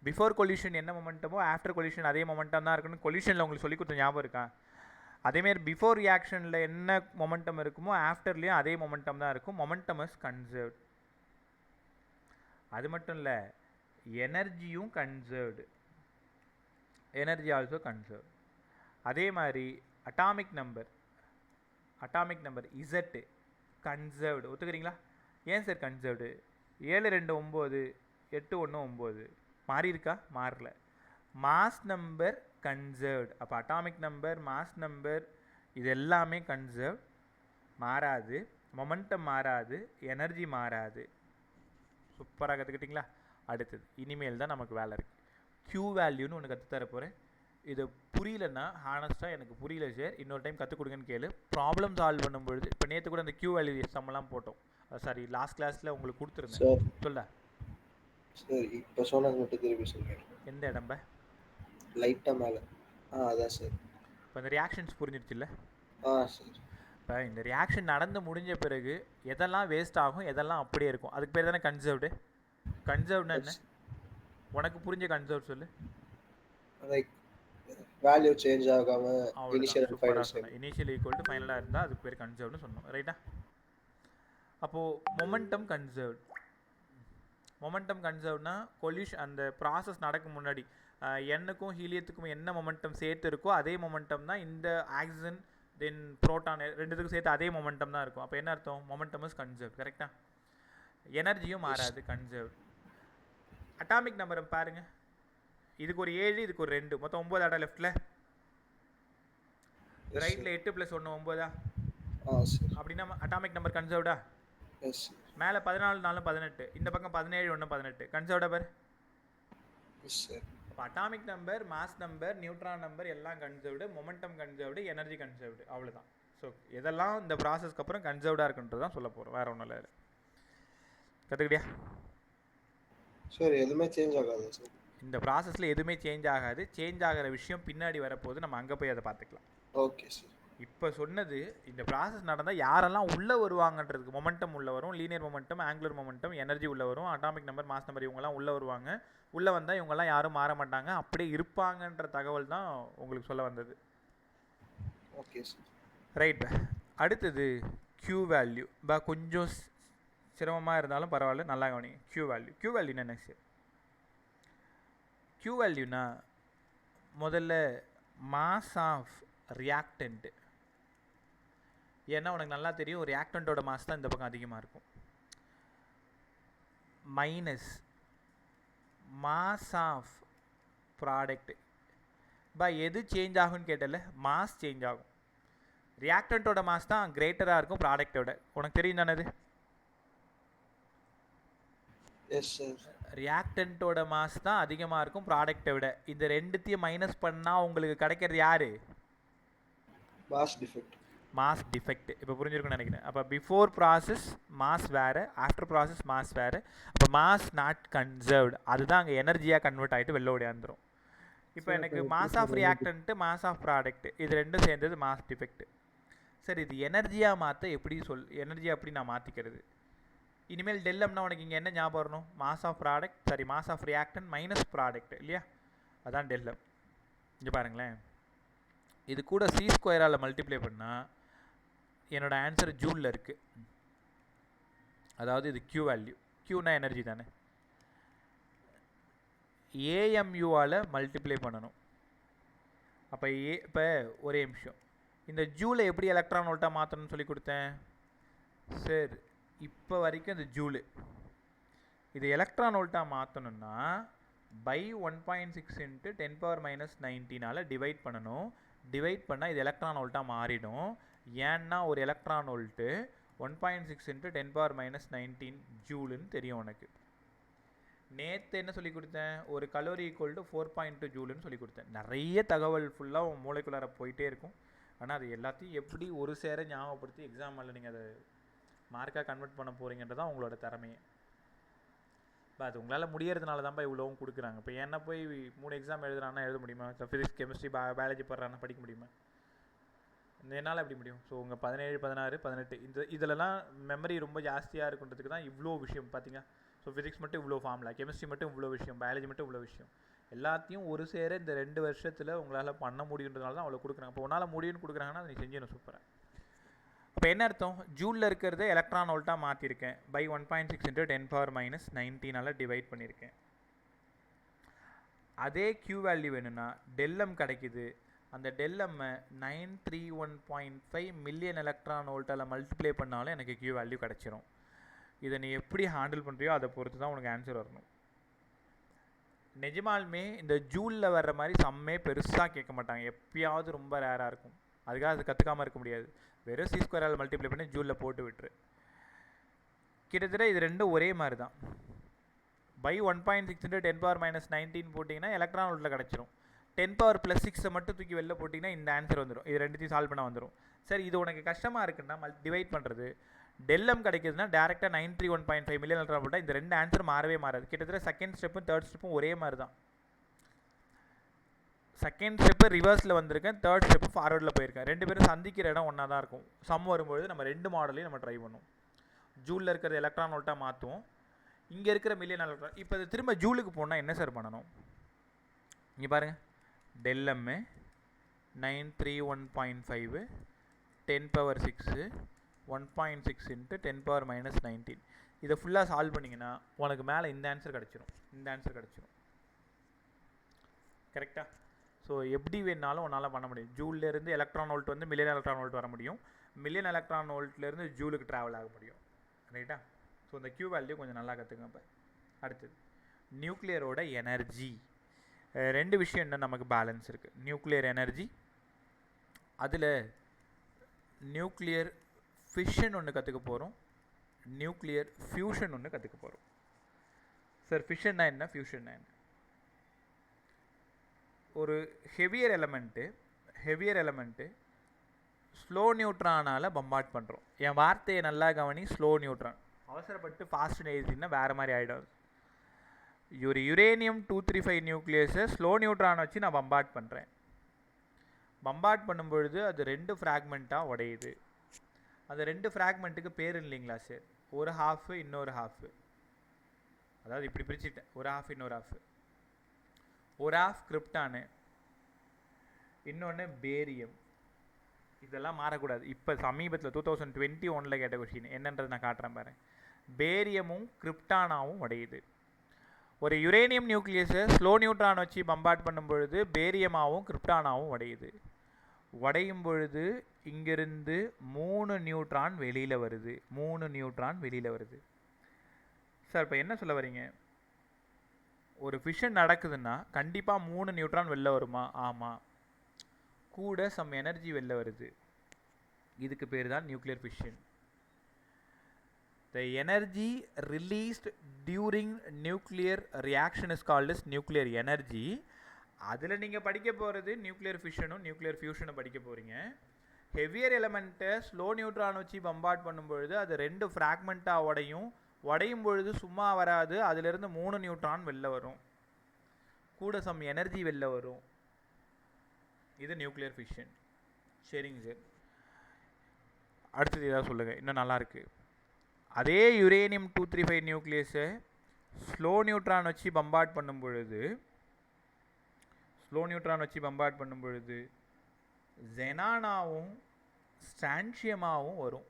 பிஃபோர் கொல்யூஷன் என்ன மொமெண்டமோ ஆஃப்டர் கொல்யூஷன் அதே மொமெண்டம் தான் இருக்குன்னு கொல்யூஷனில் உங்களுக்கு சொல்லி கொடுத்த ஞாபகம் இருக்கா? அதேமாரி பிஃபோர் ரியாக்ஷனில் என்ன மொமெண்டம் இருக்குமோ ஆஃப்டர்லேயும் அதே மொமெண்டம் தான் இருக்கும். Momentum is conserved. அது மட்டும் இல்லை, எனர்ஜியும் கன்சர்வ்டு. Energy also conserve. அதே மாதிரி அட்டாமிக் நம்பர் இசட்டு கன்சர்வ்டு. ஒத்துக்கிறீங்களா? ஏன் சார் கன்சர்வ்டு? 7 2 9 8 1 9 மாறி இருக்கா? மாறல. Mass number conserved. அப்போ அட்டாமிக் நம்பர், மாஸ் நம்பர் இது எல்லாமே கன்சர்வ், மாறாது. மொமெண்டம் மாறாது, எனர்ஜி மாறாது. சூப்பராக கற்றுக்கிட்டிங்களா? அடுத்தது இனிமேல் தான் நமக்கு வேலை இருக்குது. Q வேல்யூன்னு ஒன்று கற்றுத்தர போகிறேன். இது புரியலன்னா ஹானஸ்ட்டாக எனக்கு புரியல சார், இன்னொரு டைம் கற்றுக் கொடுங்கன்னு கேளு. ப்ராப்ளம் சால்வ் பண்ணும்பொழுது இப்போ நேற்று கூட அந்த Q வேல்யூ சம்மெல்லாம் போட்டோம். சாரி, லாஸ்ட் கிளாஸில் உங்களுக்கு கொடுத்துருந்தேன். சொல்ல சார் இப்போ சொன்னது மட்டும் திருப்பி சொல்லுங்கள். எந்த இடம்ப? லைட்டாக மேலே. அதான் சார். இப்போ இந்த ரியாக்ஷன்ஸ் புரிஞ்சிருச்சுல்ல? சார். இப்போ இந்த ரியாக்ஷன் நடந்து முடிஞ்ச பிறகு எதெல்லாம் வேஸ்ட் ஆகும், எதெல்லாம் அப்படியே இருக்கும், அதுக்கு பேர் தானே கன்சர்வ்டு. கன்சர்வ்னா என்ன? உனக்கு புரிஞ்ச கன்சர்வ் சொல்லு. லைக் வேல்யூ சேஞ்ச் ஆகாம initial and final same. Initial equal to ஃபைனலாக இருந்தால் அதுக்கு பேர் கன்சர்வ்னு சொன்னோம். ரைட்டா? அப்போது மொமெண்டம் கன்சர்வ்ட். மொமெண்டம் கன்சர்வ்னா கொல்யூஷன் அந்த ப்ராசஸ் நடக்கும் முன்னாடி எண்ணுக்கும் ஹீலியத்துக்கும் என்ன மொமெண்டம் சேர்த்து இருக்கோ அதே மொமெண்டம் தான் இந்த ஆக்சிஜன் தென் புரோட்டான் ரெண்டுத்துக்கும் சேர்த்து அதே மொமெண்டம் தான் இருக்கும். அப்போ என்ன அர்த்தம்? Momentum is conserve. கரெக்டாக? எனர்ஜியும் மாறாது, கன்சர்வ். அட்டாமிக் நம்பரை பாருங்க, இதுக்கு ஒரு 7, இதுக்கு ஒரு 2, மொத்தம் 9 ஆடா லெஃப்டில். ரைட்டில் 8 + 1 9. அப்படின்னா அட்டாமிக் நம்பர் கன்சர்வ்டா? மேலே 14 4 18, இந்த பக்கம் 17 1 18, கன்சர்வ்டா பாரு. அப்போ atomic number, mass number, neutron number எல்லாம் conserved, momentum conserved, energy conserved. அவ்வளோதான். ஸோ இதெல்லாம் இந்த ப்ராசஸ்க்கு அப்புறம் கன்சர்வ்டாக இருக்குன்றது தான் சொல்ல போகிறோம், வேறு ஒன்றும் இல்லை. கற்றுக்கிட்டியா? சார் எதுவுமே சேஞ்ச் ஆகாது சார். இந்த ப்ராசஸில் எதுவுமே சேஞ்ச் ஆகாது. சேஞ்ச் ஆகிற விஷயம் பின்னாடி வரப்போது, நம்ம அங்கே போய் அதை பார்த்துக்கலாம். Okay sir. இப்போ சொன்னது இந்த ப்ராசஸ் நடந்தால் யாரெல்லாம் உள்ளே வருவாங்கன்றதுக்கு. மொமெண்டம் உள்ளே வரும், linear momentum, angular momentum, energy உள்ளே வரும், அட்டாமிக் நம்பர், மாஸ் நம்பர் இவங்கெல்லாம் உள்ளே வருவாங்க. உள்ளே வந்தால் இவங்கெல்லாம் யாரும் மாற மாட்டாங்க, அப்படியே இருப்பாங்கன்ற தகவல் தான் உங்களுக்கு சொல்ல வந்தது. Okay sir. ரைட். அடுத்தது Q வேல்யூ. கொஞ்சம் சிரமமாக இருந்தாலும் பரவாயில்ல, நல்லா கவனிங்க. Q வேல்யூ என்ன சார்? Q வேல்யூனா முதல்ல மாஸ் ஆஃப் ரியாக்டன்ட். ஏன்னா உனக்கு நல்லா தெரியும் ரியாக்டண்ட்டோட மாஸ் தான் இந்த பக்கம் அதிகமாக இருக்கும். Minus mass of product. எது சேஞ்ச் ஆகும்னு கேட்டல? மாஸ் சேஞ்ச் ஆகும். ரியாக்டண்ட்டோட மாஸ் தான் கிரேட்டராக இருக்கும் ப்ராடக்டோட. உனக்கு தெரியும் தானே அது? Yes sir. ரியாக்டண்ட்டோட மாஸ் தான் அதிகமாக இருக்கும் ப்ராடக்டை விட. இந்த ரெண்டுத்தையும் மைனஸ் பண்ணால் உங்களுக்கு கிடைக்கிறது யார்? Mass defect. Mass defect. இப்போ புரிஞ்சிருக்குன்னு நினைக்கிறேன். அப்போ பிஃபோர் ப்ராசஸ் மாஸ் வேறு, ஆஃப்டர் ப்ராசஸ் மாஸ் வேறு. அப்போ மாஸ் நாட் கன்சர்வ்டு. அதுதான் அங்கே எனர்ஜியாக கன்வெர்ட் ஆகிட்டு வெளில ஓடியாந்துடும். இப்போ எனக்கு mass of reactant, mass of product இது ரெண்டும் சேர்ந்தது மாஸ் டிஃபெக்ட். சரி, இது எனர்ஜியாக மாற்ற எப்படி எனர்ஜியாக எப்படி நான் மாற்றிக்கிறது? இனிமேல் டெல்லம்னா உனக்கு இங்கே என்ன ஞாபகம் வரணும்? Mass of product, sorry mass of reactant minus product இல்லையா? அதான் டெல்லம். இங்கே பாருங்களேன், இது கூட சி ஸ்கொயரால் மல்டிப்ளை பண்ணால் என்னோட ஆன்சர் ஜூலில் இருக்குது. அதாவது இது Q வேல்யூ. Qனா எனர்ஜி தானே. ஏஎம்யூவால் மல்டிப்ளை பண்ணணும். அப்போ இப்போ ஒரே நிமிஷம், இந்த ஜூலை எப்படி எலக்ட்ரான் வோல்ட்டாக மாற்றணும்னு சொல்லி கொடுத்தேன் சார். இப்போ வரைக்கும் இந்த ஜூலு இது எலக்ட்ரான் வோல்ட்டாக மாற்றணும்னா பை 1.6 இன்ட்டு 10⁻⁻19 டிவைட் பண்ணணும். டிவைட் பண்ணால் இது எலக்ட்ரான் வோல்ட்டாக மாறிடும். ஏன்னா ஒரு எலக்ட்ரான் வோல்ட்டு 1.6 இன்ட்டு 10⁻⁻19 ஜூலுன்னு தெரியும் உனக்கு. நேற்று என்ன சொல்லி கொடுத்தேன், ஒரு கலோரி ஈக்குவல் டு 4.2 ஜூலுன்னு சொல்லி கொடுத்தேன். நிறைய தகவல் ஃபுல்லாக உன் மூளைக்குள்ளார போயிட்டே இருக்கும். ஆனால் அது எல்லாத்தையும் எப்படி ஒரு சேர ஞாபகப்படுத்தி எக்ஸாமில் நீங்கள் அதை மார்க்காக கன்வெர்ட் பண்ண போகிறீங்கன்றது தான் உங்களோட திறமையே. இப்போ அது உங்களால் முடியறதுனால தான்ப்பா இவ்வளோவும் கொடுக்குறாங்க. இப்போ என்ன போய் 3 எக்ஸாம் எழுதுறான்னா எழுத முடியுமா? ஃபிசிக்ஸ், கெமிஸ்ட்ரி, பயாலஜி படுறான்னா படிக்க முடியுமா? என்னால் எப்படி முடியும்? ஸோ உங்கள் 17, 16, 18 இதிலலாம் மெமரி ரொம்ப ஜாஸ்தியாக இருக்குன்றதுக்கு தான் இவ்வளோ விஷயம் பார்த்தீங்க. ஸோ ஃபிசிக்ஸ் மட்டும் இவ்வளோ ஃபார்முலா, கெமிஸ்ட்ரி மட்டும் இவ்வளோ விஷயம், பயாலஜி மட்டும் இவ்வளோ விஷயம், எல்லாத்தையும் ஒரு சேர இந்த 2 வருஷத்தில் உங்களால் பண்ண முடியுன்றதுனால தான் அவ்வளோ கொடுக்குறாங்க. இப்போ உன்னால் முடியும்னு கொடுக்குறாங்கன்னா அதை நீ செஞ்சு சூப்பராக. அப்போ என்ன அர்த்தம், ஜூலில் இருக்கிறத எலக்ட்ரான் வோல்ட்டாக மாற்றிருக்கேன். பை 1.6 இன்ட்டு 10⁻⁻19 டிவைட் பண்ணியிருக்கேன். அதே Q வேல்யூ வேணும்னா டெல்லம் கிடைக்குது. அந்த டெல்லம்மை 931.5 மில்லியன் எலக்ட்ரான் வோல்ட்டால் மல்டிப்ளை பண்ணாலும் எனக்கு Q வேல்யூ கிடச்சிரும். இதை நீ எப்படி ஹேண்டில் பண்ணுறியோ அதை பொறுத்து தான் உனக்கு ஆன்சர் வரணும். நிஜமாலுமே இந்த ஜூலில் வர்ற மாதிரி சம்மே பெருசாக கேட்க மாட்டாங்க, எப்பயாவது ரொம்ப ரேராக இருக்கும். அதுக்காக அது கற்றுக்காமல் இருக்க முடியாது. வெறும் சி ஸ்கொயரால் மல்டிப்ளை பண்ணி ஜூலில் போட்டு விட்டுரு. கிட்டத்தட்ட இது ரெண்டும் ஒரே மாதிரி தான். பை 1.6 இன்ட்டு 10⁻⁻19 போட்டிங்கன்னா எலக்ட்ரான் வோல்ட்டில் கிடச்சிரும். 10⁻+6 மட்டும் தூக்கி வெளில போட்டிங்கன்னா இந்த ஆன்சர் வந்துடும். இது ரெண்டுத்தையும் சால்வ் பண்ண வந்துடும். சரி, இது உனக்கு கஷ்டமாக இருக்குன்னா டிவைட் பண்ணுறது. டெல்லம் கிடைக்குதுன்னா டேரெக்டாக 931.5 மில்லியன் எலக்ட்ரான் வோல்ட்டாக இந்த 2 ஆன்சர் மாறவே மாறாது. கிட்டத்தட்ட செகண்ட் ஸ்டெப்பும் தேர்ட் ஸ்டெப்பும் ஒரே மாதிரி தான். செகண்ட் ஸ்டெப்பு ரிவர்ஸில் வந்திருக்கேன், தேர்ட் ஸ்டெப்பு ஃபார்வர்டில் போயிருக்கேன். 2 பேரும் சந்திக்கிற இடம் ஒன்றா தான் இருக்கும். சம் வரும்பொழுது நம்ம 2 மாடலையும் நம்ம ட்ரை பண்ணுவோம். ஜூலில் இருக்கிற எலக்ட்ரான் வோல்ட்டாக மாற்றுவோம், இங்கே இருக்கிற மில்லியன் எலக்ட்ரான். இப்போ இது திரும்ப ஜூலுக்கு போனால் என்ன சார் பண்ணணும்? இங்கே பாருங்கள், டெல்லம்மு 931.5 10⁻6 1.6 இன்ட்டு 10⁻⁻19 இதை ஃபுல்லாக சால்வ் பண்ணிங்கன்னா உனக்கு மேலே இந்த ஆன்சர் கிடச்சிரும். இந்த ஆன்சர் கிடச்சிரும். கரெக்டாக? ஸோ எப்படி வேணாலும் உன்னால் பண்ண முடியும். ஜூல்லேருந்து எலக்ட்ரான் வோல்ட் வந்து மில்லியன் எலக்ட்ரான் வோல்ட் வர முடியும். மில்லியன் எலக்ட்ரான் வோல்ட்லேருந்து ஜூலுக்கு ட்ராவல் ஆக முடியும். ரைட்டா? ஸோ இந்த Q வேல்யூ கொஞ்சம் நல்லா கற்றுங்க. இப்போ அடுத்தது நியூக்ளியரோட எனர்ஜி. 2 விஷயம் என்ன நமக்கு பேலன்ஸ் இருக்குது. நியூக்ளியர் எனர்ஜி, அதில் நியூக்ளியர் ஃபிஷன் ஒன்று கற்றுக்க போகிறோம், நியூக்ளியர் ஃபியூஷன் ஒன்று கற்றுக்க போகிறோம். சார் ஃபிஷன்னா என்ன, ஃபியூஷன்னா என்ன? ஒரு ஹெவியர் எலமெண்ட்டு ஸ்லோ நியூட்ரானால் பம்பார்ட் பண்ணுறோம். என் வார்த்தையை நல்லா கவனி. Slow neutron. அவசரப்பட்டு ஃபாஸ்ட்னு எழுதினா வேறு மாதிரி ஆகிடும். ஒரு யுரேனியம் 235 நியூக்ளியஸை ஸ்லோ நியூட்ரான் வச்சு நான் பம்பார்ட் பண்ணுறேன். பம்பார்ட் பண்ணும்பொழுது அது 2 ஃப்ராக்மெண்ட்டாக உடையுது. அந்த 2 ஃப்ராக்மெண்ட்டுக்கு பேர் இல்லைங்களா சார்? ஒரு ஹாஃபு, இன்னொரு ஹாஃபு. அதாவது இப்படி பிரிச்சுட்டேன், ஒரு ஹாஃப், இன்னொரு ஹாஃபு. ஒரு ஹாஃப் கிரிப்டானு, இன்னொன்று பேரியம். இதெல்லாம் மாறக்கூடாது. இப்போ சமீபத்தில் 2021 கேட்ட கொஸ்டின் என்னன்றது நான் காட்டுறேன் பாரு. பேரியமும் கிரிப்டானாவும் உடையுது. ஒரு யுரேனியம் நியூக்ளியஸை ஸ்லோ நியூட்ரான் வச்சு பம்பார்ட் பண்ணும் பொழுது பேரியமாகவும் கிரிப்டானாவும் உடையுது. உடையும் பொழுது இங்கிருந்து 3 நியூட்ரான் வெளியில் வருது. 3 நியூட்ரான் வெளியில் வருது. சார் இப்போ என்ன சொல்ல வரீங்க? ஒரு ஃபிஷன் நடக்குதுன்னா கண்டிப்பாக 3 நியூட்ரான் வெளில வருமா? ஆமாம். கூட சம் எனர்ஜி வெளில வருது. இதுக்கு பேர் தான் nuclear fission. The energy released during nuclear reaction is called as nuclear energy. அதில் நீங்கள் படிக்க போகிறது நியூக்ளியர் ஃபிஷனும் நியூக்ளியர் ஃபியூஷனும் படிக்க போகிறீங்க. ஹெவியர் எலமெண்ட்டை ஸ்லோ நியூட்ரான் வச்சு பம்பார்ட் பண்ணும்பொழுது அது 2 ஃப்ராக்மெண்ட்டாக உடையும் பொழுது சும்மா வராது. அதிலிருந்து 3 நியூட்ரான் வெளில வரும். கூட சம் எனர்ஜி வெளில வரும். இது நியூக்ளியர் ஃபிஷன். சரிங்க சார், அடுத்தது ஏதாவது சொல்லுங்கள், இன்னும் நல்லாயிருக்கு. அதே யுரேனியம் 235 நியூக்ளியஸை ஸ்லோ நியூட்ரான் வச்சு பம்பார்ட் பண்ணும் பொழுது ஸ்லோ நியூட்ரான் வச்சு பம்பார்ட் பண்ணும் பொழுது ஜெனானாவும் ஸ்ட்ரான்சியமாகவும் வரும்.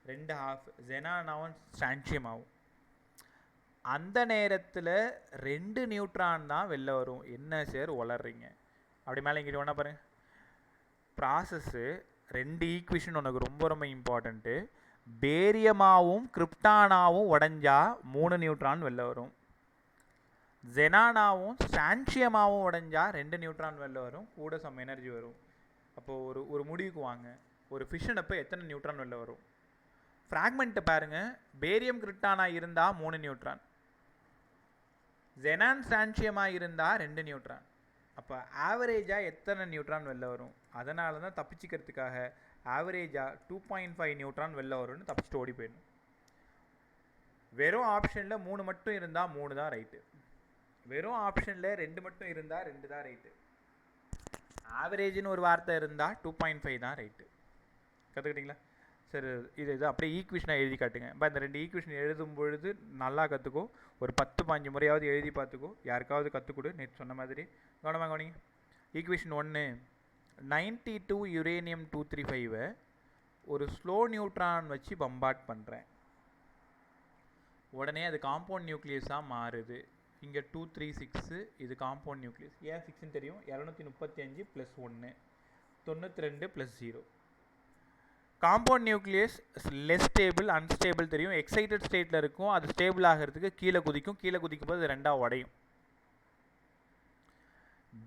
2 ஹாஃப் ஜெனானாவும் ஸ்ட்ரான்சியமாகவும். அந்த நேரத்தில் 2 நியூட்ரான் தான் வெளில வரும். என்ன சார் வளர்றீங்க? அப்படி மேலே இங்கிட்ட ஒன்றா பாருங்கள். ப்ராசஸ்ஸு 2 ஈக்குவேஷன் உனக்கு ரொம்ப ரொம்ப இம்பார்ட்டண்ட்டு. பேரியமாவும் கிரிப்டானாவும் உடஞ்சா 3 நியூட்ரான் வெளில வரும். ஜெனானாவும் ஸ்ட்ரான்சியமாவும் உடஞ்சா 2 நியூட்ரான் வெளில வரும். கூட சம் எனர்ஜி வரும். அப்போது ஒரு முடிவுக்கு வாங்க. ஒரு ஃபிஷன் அப்போ எத்தனை நியூட்ரான் வெளில வரும்? ஃப்ராக்மெண்ட்டை பாருங்கள். பேரியம் கிரிப்டானா இருந்தால் 3 நியூட்ரான், ஜெனான் ஸ்ட்ரான்சியமாக இருந்தால் 2 நியூட்ரான். அப்போ ஆவரேஜாக எத்தனை நியூட்ரான் வெளில வரும்? அதனால தான் தப்பிச்சிக்கிறதுக்காக ஆவரேஜாக 2.5 நியூட்ரான் வெளில வரும்னு தப்பிச்சிட்டு ஓடி போயிடணும். வெறும் ஆப்ஷனில் 3 மட்டும் இருந்தால் 3 தான் ரைட்டு. வெறும் ஆப்ஷனில் 2 மட்டும் இருந்தால் 2 தான் ரைட்டு. ஆவரேஜ்னு ஒரு வார்த்தை இருந்தால் 2.5 தான் ரைட்டு. கற்றுக்கிட்டிங்களா? சரி, இது அப்படியே ஈக்குவேஷனாக எழுதி காட்டுங்க. இப்போ இந்த 2 ஈக்குவேஷன் எழுதும் பொழுது நல்லா கற்றுக்கோ. ஒரு 10-15 முறையாவது எழுதி பார்த்துக்கோ. யாருக்காவது கற்றுக்கொடு. நேற்று சொன்ன மாதிரி கவனமாக கவனிங்க. ஈக்குவேஷன் 1, 92 யுரேனியம் 235 ஒரு ஸ்லோ நியூட்ரான் வச்சு பம்பார்ட் பண்ணுறேன். உடனே அது காம்பவுண்ட் நியூக்ளியஸாக மாறுது. இங்கே 236, இது காம்பவுண்ட் நியூக்ளியஸ். ஏன் 6ன்னு தெரியும். 235 + 1 92 + 0. Compound nucleus less stable, unstable தெரியும். எக்ஸைட்டட் ஸ்டேட்டில் இருக்கும். அது ஸ்டேபிள் ஆகிறதுக்கு கீழே குதிக்கும். கீழே குதிக்கும் போது அது 2ஆக உடையும்.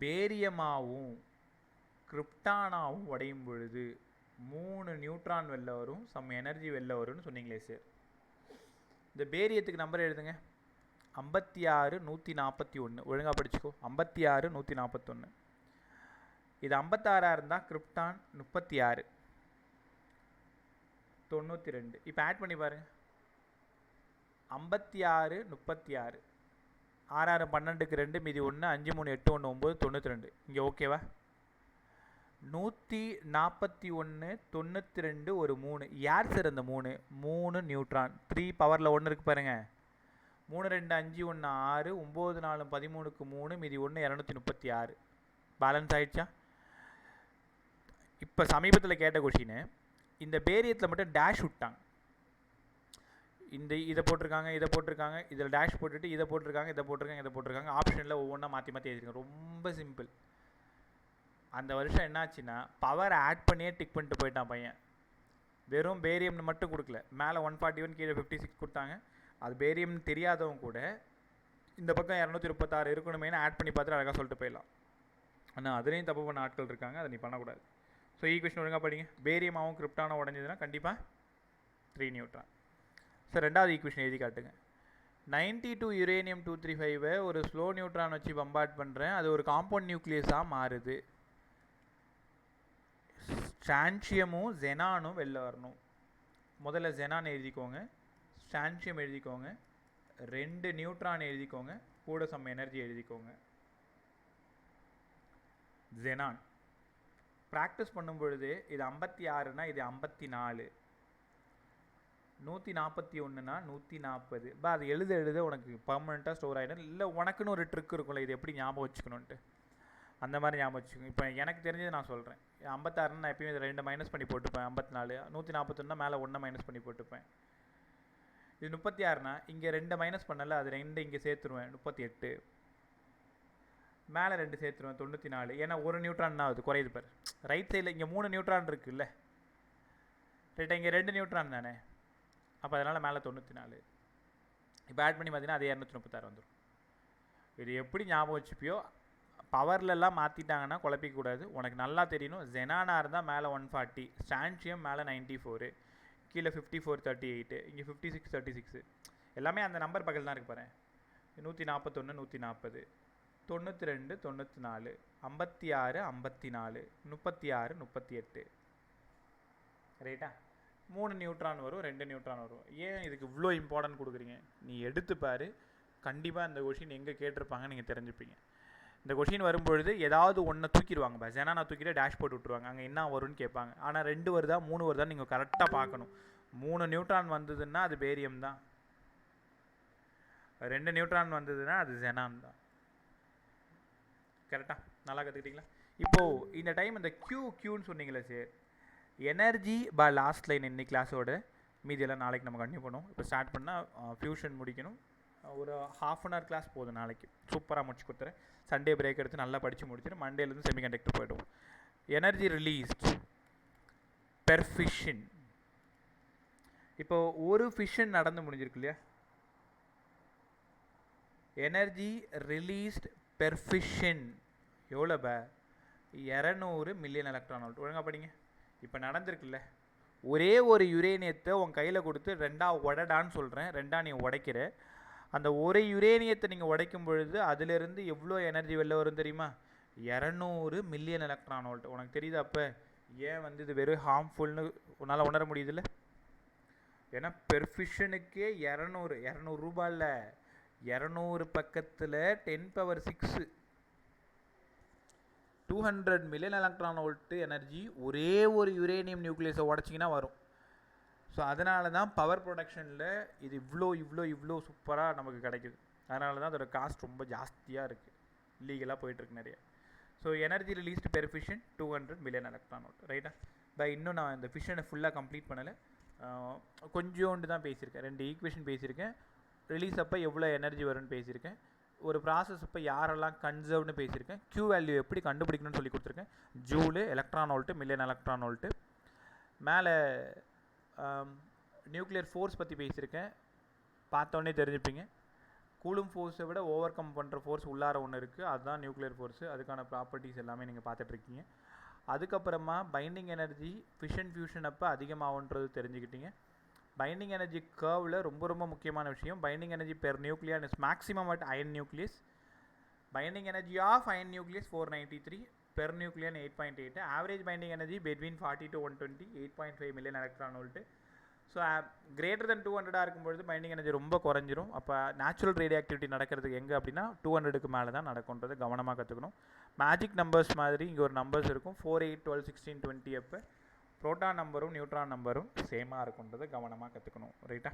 பேரியமாவும் கிரிப்டானாவும் உடையும் பொழுது 3 நியூட்ரான் வெளில வரும். சம் எனர்ஜி வெளில வரும்னு சொன்னீங்களே சார். இந்த பேரியத்துக்கு நம்பர் எழுதுங்க. 56 141. ஒழுங்காக படிச்சுக்கோ. 56 141. இது 56 இருந்தால் கிரிப்டான் 36 92. இப்போ ஆட் பண்ணி பாருங்க. 56 36 6 12க்கு 2 மீதி 1 5 3 8 1 9 92. இங்கே ஓகேவா? 141 92 ஒரு 3. யார் சார் அந்த 3 நியூட்ரான். 3 பவரில் 1 இருக்கு பாருங்க. 3 2 5 1 6 9 4 13க்கு 3 மீதி 1 236. பேலன்ஸ் ஆயிடுச்சா? இப்போ சமீபத்தில் கேட்ட கொஷின், இந்த பேரியத்தில் மட்டும் டேஷ் விட்டாங்க. இதை போட்டிருக்காங்க, இதை போட்டிருக்காங்க, இதில் டேஷ் போட்டுட்டு இதை போட்டிருக்காங்க, இதை போட்டிருக்காங்க, இதை போட்டிருக்காங்க. ஆப்ஷனில் ஒவ்வொன்றா மாற்றி மாற்றி எழுதிருக்காங்க. ரொம்ப சிம்பிள். அந்த வருஷம் என்னாச்சுன்னா பவர் ஆட் பண்ணியே டிக் பண்ணிட்டு போயிட்டான் பையன். வெறும் பேரியம்னு மட்டும் கொடுக்கல. மேலே 141 கீழே 56 கொடுத்தாங்க. அது பேரியம்னு தெரியாதவங்க கூட இந்த பக்கம் 236 இருக்கணுமேனு ஆட் பண்ணி பார்த்துட்டு அழகாக சொல்லிட்டு போயிடலாம். ஆனால் அதுலேயும் தப்பு பண்ண ஆட்கள் இருக்காங்க. அதை நீ பண்ணக்கூடாது. ஸோ ஈக்குவேஷன் ஒழுங்காக படிங்க. பேரியமாகவும் கிரிப்டானும் உடஞ்சதுன்னா கண்டிப்பாக 3 நியூட்ரான். சார் ரெண்டாவது ஈக்குவேஷன் எழுதி காட்டுங்க. 92 யுரேனியம் 235 ஒரு ஸ்லோ நியூட்ரான் வச்சு பம்பார்ட் பண்ணுறேன். அது ஒரு காம்பவுண்ட் நியூக்ளியஸாக மாறுது. ஸ்ட்ரான்சியமும் ஜெனானும் வெளில வரணும். முதல்ல ஜெனான் எழுதிக்கோங்க, ஸ்ட்ரான்சியம் எழுதிக்கோங்க, 2 நியூட்ரான் எழுதிக்கோங்க, கூட சம் எனர்ஜி எழுதிக்கோங்க. ஜெனான் ப்ராக்டிஸ் பண்ணும் பொழுது இது 56னா இது 54, 141னா 140. அது எழுத உனக்கு பர்மனெண்ட்டாக ஸ்டோர் ஆகிடும். இல்லை உனக்குன்னு ஒரு ட்ரிக் இருக்கும்ல, இது எப்படி ஞாபகம் வச்சுக்கணுன்ட்டு, அந்த மாதிரி ஞாபகம் வச்சுக்கோங்க. இப்போ எனக்கு தெரிஞ்சது நான் சொல்கிறேன். 56னா நான் எப்பயுமே இதை 2 மைனஸ் பண்ணி போட்டுப்பேன். 54. 141னா மேலே 1 மைனஸ் பண்ணி போட்டுப்பேன். இது 36னா இங்கே 2 மைனஸ் பண்ணல, அது 2 இங்கே சேர்த்துருவேன், 38. மேலே 2 சேர்த்துருவேன், 94. ஏன்னா ஒரு நியூட்ரான் தான் அது குறையுது பாரு. ரைட் சைடில் இங்கே 3 நியூட்ரான் இருக்குல்ல, ரைட்டா? இங்கே 2 நியூட்ரான் தானே. அப்போ அதனால் மேலே 94. இப்போ ஆட் பண்ணி பார்த்தீங்கன்னா அது 236 வந்துடும். இது எப்படி ஞாபகம் வச்சுப்பியோ, பவர்லெல்லாம் மாற்றிட்டாங்கன்னா குழப்பிக்கூடாது. உனக்கு நல்லா தெரியணும். ஜெனானா இருந்தால் மேலே 140, ஸ்ட்ரான்சியம் மேலே 94, கீழே 54 38, இங்கே 56 36. எல்லாமே அந்த நம்பர் பக்கத்தில் தான் இருக்கு பாரு. 141 140, 92 94, 56 54, 36 38. ரைட்டா? 3 நியூட்ரான் வரும், 2 நியூட்ரான் வரும். ஏன் இதுக்கு இவ்வளோ இம்பார்ட்டன்ட் கொடுக்குறீங்க? நீ எடுத்துப்பார். கண்டிப்பாக இந்த கொஷின் எங்கே கேட்டிருப்பாங்க நீங்கள் தெரிஞ்சுப்பீங்க. இந்த கொஷின் வரும்பொழுது ஏதாவது ஒன்றை தூக்கிடுவாங்க. ஜெனானா தூக்கிட்டு டேஷ் போட்டு விட்ருவாங்க. அங்கே என்ன வரும்னு கேட்பாங்க. ஆனால் 2 வருதா 3 வருதா நீங்கள் கரெக்டாக பார்க்கணும். 3 நியூட்ரான் வந்ததுன்னா அது பேரியம் தான். 2 நியூட்ரான் வந்ததுன்னா அது ஜெனான் தான். கரெக்டாக நல்லா கற்றுக்கிட்டீங்களா? இப்போது இந்த டைம் இந்த க்யூன்னு சொன்னீங்களே sir, energy by last line இன்னைக்கு கிளாஸோட மீதியெல்லாம் நாளைக்கு நம்ம கண்டினியூ பண்ணுவோம். இப்போ ஸ்டார்ட் பண்ணால் ஃபியூஷன் முடிக்கணும். ஒரு ½ அன் ஹவர் கிளாஸ் போதும் நாளைக்கு. சூப்பராக முடிச்சு கொடுத்துறேன். சண்டே பிரேக் எடுத்து நல்லா படித்து முடிச்சுட்டு மண்டேலேருந்து செமிகண்டக்டர் போய்டுவோம். Energy released per fission. இப்போ ஒரு ஃபிஷன் நடந்து முடிஞ்சிருக்கு இல்லையா? எனர்ஜி ரிலீஸ்ட் பெர் ஃபிஷன் எவ்வளோ 200 மில்லியன் எலக்ட்ரான் வோல்ட். ஒழுங்காக படிங்க. இப்போ நடந்திருக்குல்ல, ஒரே ஒரு யுரேனியத்தை உன் கையில் கொடுத்து 2ஆ உடடான்னு சொல்கிறேன், 2ஆ நீ உடைக்கிற. அந்த ஒரு யுரேனியத்தை நீங்கள் உடைக்கும் பொழுது அதிலிருந்து எவ்வளோ எனர்ஜி வெளில வரும் தெரியுமா? 200 மில்லியன் எலக்ட்ரான் வோல்ட். உனக்கு தெரியுது அப்போ ஏன் வந்து இது வெறும் ஹார்ம்ஃபுல்னு உன்னால் உணர முடியுதுல்ல? ஏன்னா பெர்ஃபிஷனுக்கே 200 ரூபாயில் 200 பக்கத்தில் 10⁶ 200 மில்லியன் எலக்ட்ரான் வோல்ட்டு எனர்ஜி ஒரே ஒரு யுரேனியம் நியூக்ளியஸை உடச்சிங்கன்னா வரும். ஸோ அதனால தான் பவர் ப்ரொடக்ஷனில் இது இவ்வளோ சூப்பராக நமக்கு கிடைக்குது. அதனால தான் அதோட காஸ்ட் ரொம்ப ஜாஸ்தியாக இருக்குது, லீகலாக போயிட்டுருக்கு நிறைய. So energy released per fission 200 million electron volt. ரைட்டா? இன்னும் நான் இந்த ஃபிஷனை ஃபுல்லாக கம்ப்ளீட் பண்ணலை, கொஞ்சோண்டு தான் பேசியிருக்கேன். 2 ஈக்குவேஷன் பேசியிருக்கேன். ரிலீஸ் அப்போ எவ்வளோ எனர்ஜி வரும்னு பேசியிருக்கேன். ஒரு ப்ராசஸ் அப்போ யாரெல்லாம் கன்சர்வ்னு பேசியிருக்கேன். Q வேல்யூ எப்படி கண்டுபிடிக்கணும்னு சொல்லி கொடுத்துருக்கேன். Zulu, electron volt, million electron volt. மேலே நியூக்ளியர் ஃபோர்ஸ் பற்றி பேசியிருக்கேன், பார்த்தோன்னே தெரிஞ்சுப்பீங்க. கூலும் ஃபோர்ஸை விட ஓவர் கம் பண்ணுற ஃபோர்ஸ் உள்ளார ஒன்று இருக்குது, அதுதான் நியூக்ளியர் ஃபோர்ஸு. அதுக்கான ப்ராப்பர்ட்டிஸ் எல்லாமே நீங்கள் பார்த்துட்ருக்கீங்க. அதுக்கப்புறமா பைண்டிங் எனர்ஜி ஃபியூஷன் அப்போ அதிகமாகுன்றது தெரிஞ்சுக்கிட்டீங்க. பைண்டிங் எனர்ஜி கர்வில் ரொம்ப முக்கியமான விஷயம், binding energy per nuclear is maximum at iron nucleus. Binding energy of iron nucleus 493, per nuclear 8.8. Average binding energy between 40 to 120, 8.5 million electron volt. So greater than 200 இருக்கும்பொழுது binding energy ரொம்ப குறைஞ்சிரும். அப்போ natural radio activity நடக்கிறதுக்கு எங்கே அப்படின்னா 200க்கு மேலே தான் நடக்கும்ன்றது கவனமாக கற்றுக்கணும். மேஜிக் நம்பர்ஸ் மாதிரி இங்கே ஒரு நம்பர்ஸ் இருக்கும், 4, 8, 12, 16, 20. அப்போ ப்ரோட்டான் நம்பரும் நியூட்ரான் நம்பரும் சேமாக இருக்குன்றதை கவனமாக கற்றுக்கணும். ரைட்டா?